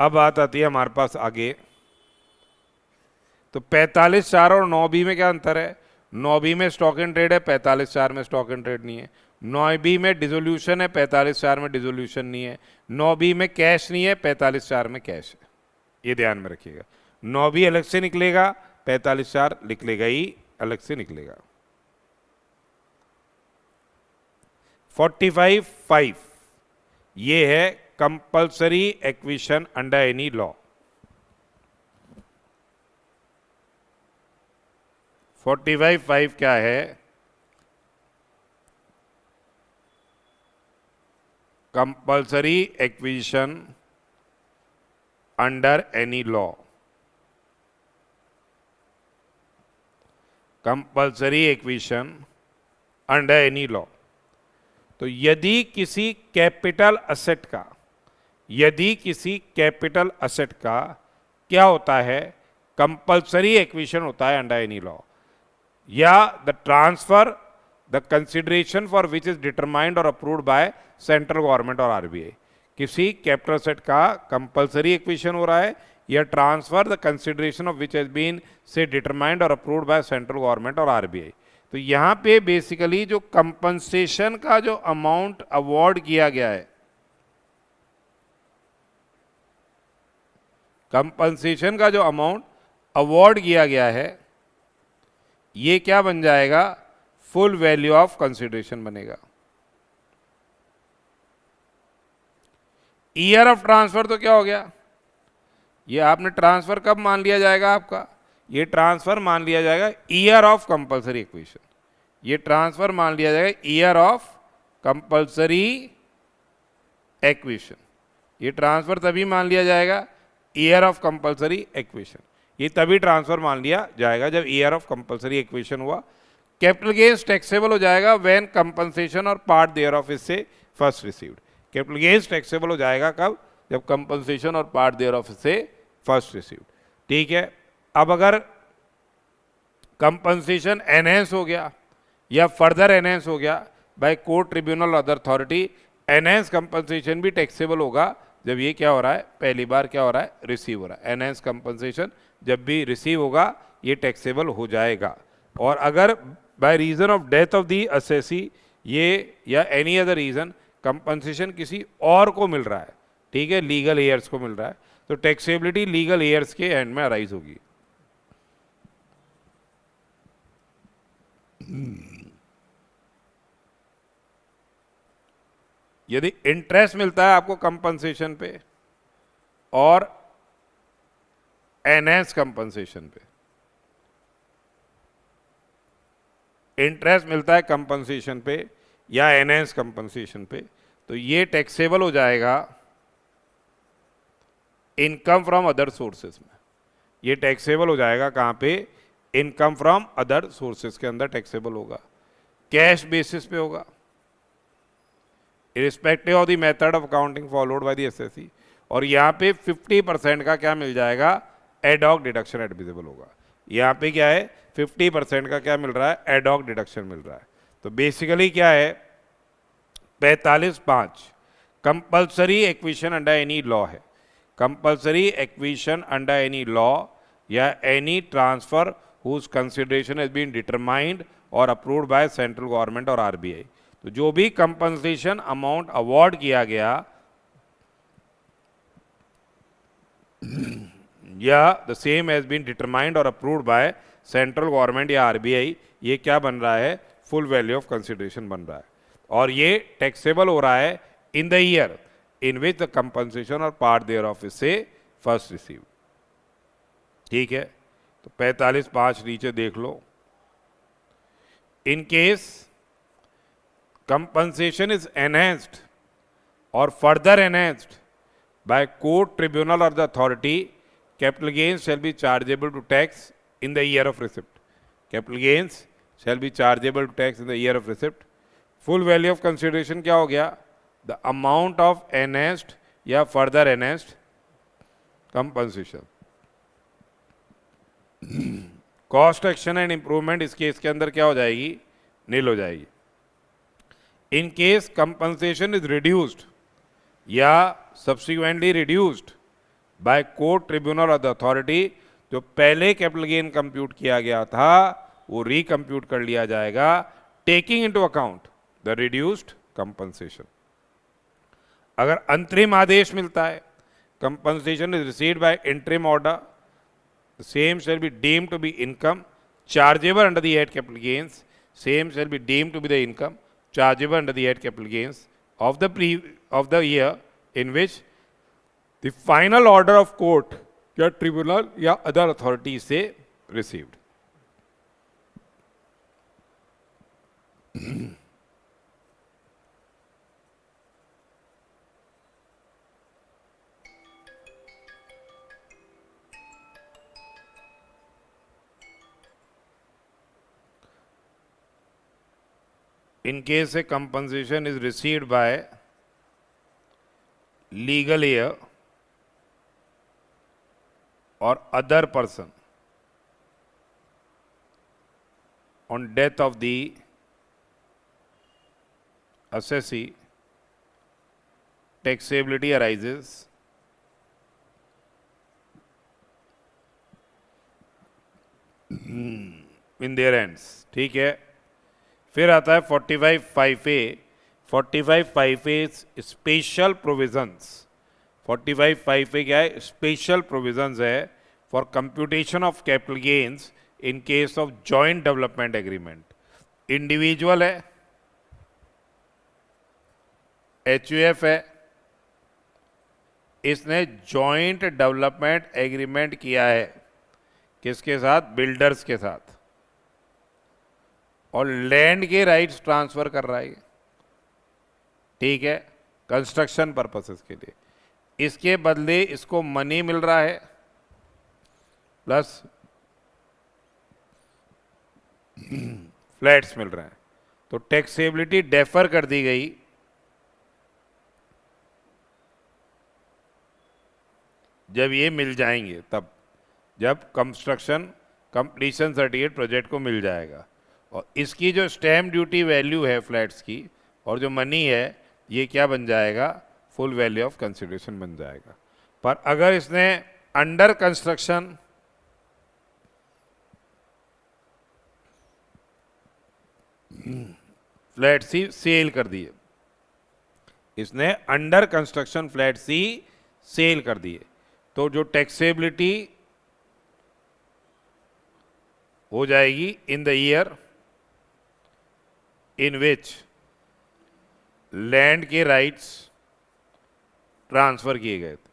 [SPEAKER 1] अब बात आती है हमारे पास आगे, तो 45(4) और 9B में क्या अंतर है, 9B में स्टॉक इन ट्रेड है, 45(4) में स्टॉक इन ट्रेड नहीं है। 9B में डिसोल्यूशन है, 45(4) में डिसोल्यूशन नहीं है। 9B में कैश नहीं है, 45(4) में कैश है, ये ध्यान में रखिएगा। 9B अलग से निकलेगा, 45(4) निकलेगा ही अलग से निकलेगा। 45(5) ये है compulsory acquisition under any law. 45(5) क्या है? Compulsory acquisition under any law. Compulsory acquisition under any law. तो यदि किसी कैपिटल असेट का क्या होता है? कंपल्सरी एक्विजिशन होता है अंडर एनी लॉ, या the transfer the consideration for which is determined और अप्रूव्ड बाय सेंट्रल गवर्नमेंट और आरबीआई। किसी कैपिटल असेट का कंपल्सरी एक्विजिशन हो रहा है या transfer the consideration of which has been say determined और अप्रूव्ड बाय सेंट्रल गवर्नमेंट और आरबीआई। तो यहां पे बेसिकली जो कंपनसेशन का जो अमाउंट अवॉर्ड किया गया है, कंपनसेशन का जो अमाउंट अवॉर्ड किया गया है, ये क्या बन जाएगा? फुल वैल्यू ऑफ कंसिडरेशन बनेगा। ईयर ऑफ ट्रांसफर तो क्या हो गया? ये आपने ट्रांसफर कब मान लिया जाएगा? आपका ये ट्रांसफर मान लिया जाएगा ईयर ऑफ कंपल्सरी एक्विजिशन। ये ट्रांसफर मान लिया जाएगा ईयर ऑफ कंपल्सरी एक्विजिशन। ये ट्रांसफर तभी मान लिया जाएगा ईयर ऑफ कंपल्सरी एक्विजिशन। ये तभी ट्रांसफर मान लिया जाएगा जब ईयर ऑफ कंपल्सरी एक्विजिशन हुआ। कैपिटल गेन्स टैक्सेबल हो जाएगा व्हेन कंपनसेशन और पार्ट देयर ऑफ इससे first received. Capital gains taxable हो जाएगा कब? जब कंपनसेशन और पार्ट देयर ऑफ से फर्स्ट रिसीव्ड। ठीक है। अब अगर कंपनसेशन एनहेंस हो गया या फर्दर एनहेंस हो गया by court, tribunal, other authority, enhance compensation भी टैक्सेबल होगा जब ये क्या हो रहा है? पहली बार क्या हो रहा है? रिसीव हो रहा है। एनहेंस कंपनसेशन जब भी रिसीव होगा ये टैक्सेबल हो जाएगा। और अगर by reason of death of the assessee ये या एनी अदर रीजन कंपनसेशन किसी और को मिल रहा है, ठीक है, लीगल एयर्स को मिल रहा है, तो टैक्सेबिलिटी लीगल एयर्स के एंड में अराइज होगी। यदि इंटरेस्ट मिलता है आपको कंपनसेशन पे और एनहेंस कंपनसेशन पे, इंटरेस्ट मिलता है कंपनसेशन पे या एनहेंस कंपनसेशन पे, तो ये टैक्सेबल हो जाएगा इनकम फ्रॉम अदर सोर्सेस में। ये टैक्सेबल हो जाएगा कहां पे? इनकम फ्रॉम अदर सोर्सेस के अंदर टैक्सेबल होगा। कैश बेसिस पे होगा irrespective of the method of accounting followed by the assessee. और यहाँ पे 50% का क्या मिल जाएगा? एड हॉक डिडक्शन एडमिसिबल होगा। यहाँ पे क्या है? 50% का क्या मिल रहा है? एड हॉक डिडक्शन मिल रहा है। तो बेसिकली क्या है? 45(5) compulsory acquisition under any law है। Compulsory acquisition under any law या any transfer whose consideration has been determined और अप्रूव्ड बाय सेंट्रल गवर्नमेंट और आरबीआई। तो जो भी कंपनसेशन अमाउंट अवॉर्ड किया गया या the same has been determined और अप्रूव्ड बाय सेंट्रल गवर्नमेंट या आरबीआई, ये क्या बन रहा है? फुल वैल्यू ऑफ कंसिडरेशन बन रहा है। और ये टैक्सेबल हो रहा है in the year in which the compensation और पार्ट देयर ऑफ इज से फर्स्ट रिसीव। ठीक है। तो 45(5) नीचे देख लो। In case compensation is enhanced or further enhanced by court, tribunal or the authority, capital gains shall be chargeable to tax in the year of receipt. Capital gains shall be chargeable to tax in the year of receipt. Full value of consideration क्या हो गया? The amount of enhanced या further enhanced compensation. Cost action and improvement इस case के अंदर क्या हो जाएगी? नील हो जाएगी। In case compensation is reduced या subsequently reduced by court, tribunal or the authority, जो पहले कैपिटल गेन कंप्यूट किया गया था वो रिकम्प्यूट कर लिया जाएगा taking into account the reduced compensation. अगर अंतरिम आदेश मिलता है, compensation is received by interim order, the same shall be deemed to be income chargeable under the Act capital gains, same shall be deemed to be the income chargeable under the act capital gains of the year in which the final order of court या tribunal या other authority से received. In case a compensation is received by legal heir or other person on death of the assessee, taxability arises in their hands. ठीक है. फिर आता है 45(5)(a). 45(5)(a) special provisions. 45(5)(a) क्या है? Special provisions है for computation of capital gains in case of joint development agreement. Individual है, HUF है, इसने जॉइंट डेवलपमेंट एग्रीमेंट किया है. किसके साथ? बिल्डर्स के साथ. और लैंड के राइट्स ट्रांसफर कर रहा है. ठीक है, कंस्ट्रक्शन पर्पसेस के लिए. इसके बदले इसको मनी मिल रहा है प्लस फ्लैट्स मिल रहे हैं. तो टैक्सेबिलिटी डेफर कर दी गई जब ये मिल जाएंगे, तब जब कंस्ट्रक्शन कंप्लीशन सर्टिफिकेट प्रोजेक्ट को मिल जाएगा. और इसकी जो स्टैम्प ड्यूटी वैल्यू है फ्लैट्स की और जो मनी है, ये क्या बन जाएगा? फुल वैल्यू ऑफ कंसिडरेशन बन जाएगा. पर अगर इसने under construction flats sell कर दिए, इसने under construction flats sell कर दिए, तो जो टैक्सेबिलिटी हो जाएगी in the year in which land के राइट्स ट्रांसफर किए गए थे.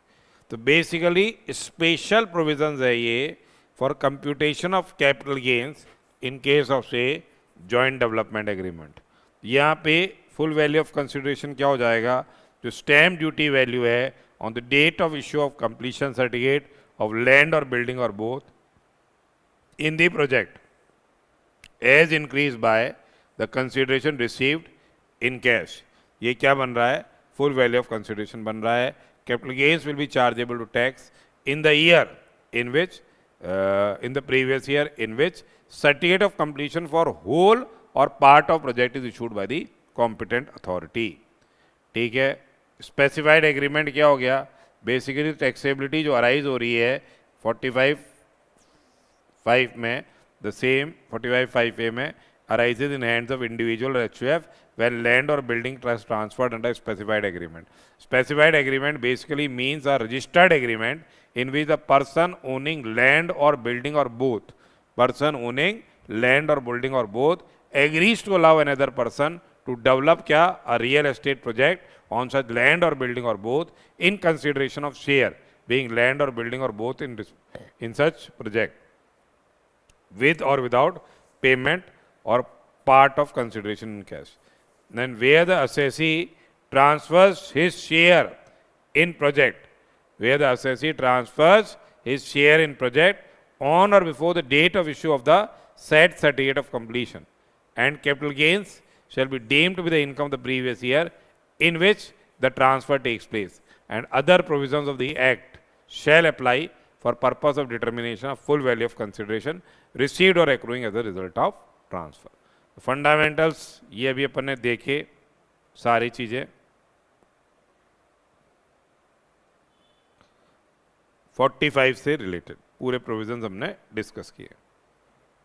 [SPEAKER 1] तो बेसिकली स्पेशल प्रोविजंस है ये for computation of capital gains in case of say joint development agreement. यहाँ पे फुल वैल्यू ऑफ कंसिडरेशन क्या हो जाएगा? जो स्टैम्प ड्यूटी वैल्यू है on the date of issue of completion certificate of land और बिल्डिंग और both in the project as increase by the consideration received in cash. ये क्या बन रहा है? फुल वैल्यू ऑफ कंसिडरेशन बन रहा है. Capital gains will be chargeable to tax in the year in which in the previous year in which certificate of completion for whole or part of project is issued by the competent authority. ठीक है. Specified agreement क्या हो गया? Basically taxability जो arise हो रही है 45(5) में, द सेम 45(5)(a) में arises in hands of individual or HUF when land or building trust transferred under specified agreement. Specified agreement basically means a registered agreement in which the person owning land or building or both agrees to allow another person to develop क्या? A real estate project on such land or building or both in consideration of share being land or building or both in such project with or without payment or part of consideration in cash. Then where the assessee transfers his share in project, on or before the date of issue of the said certificate of completion, and capital gains shall be deemed to be the income of the previous year in which the transfer takes place, and other provisions of the act shall apply for purpose of determination of full value of consideration received or accruing as a result of transfer. Fundamentals ये अभी अपन ने देखे सारी चीजें. 45 से related पूरे provisions हमने discuss किए.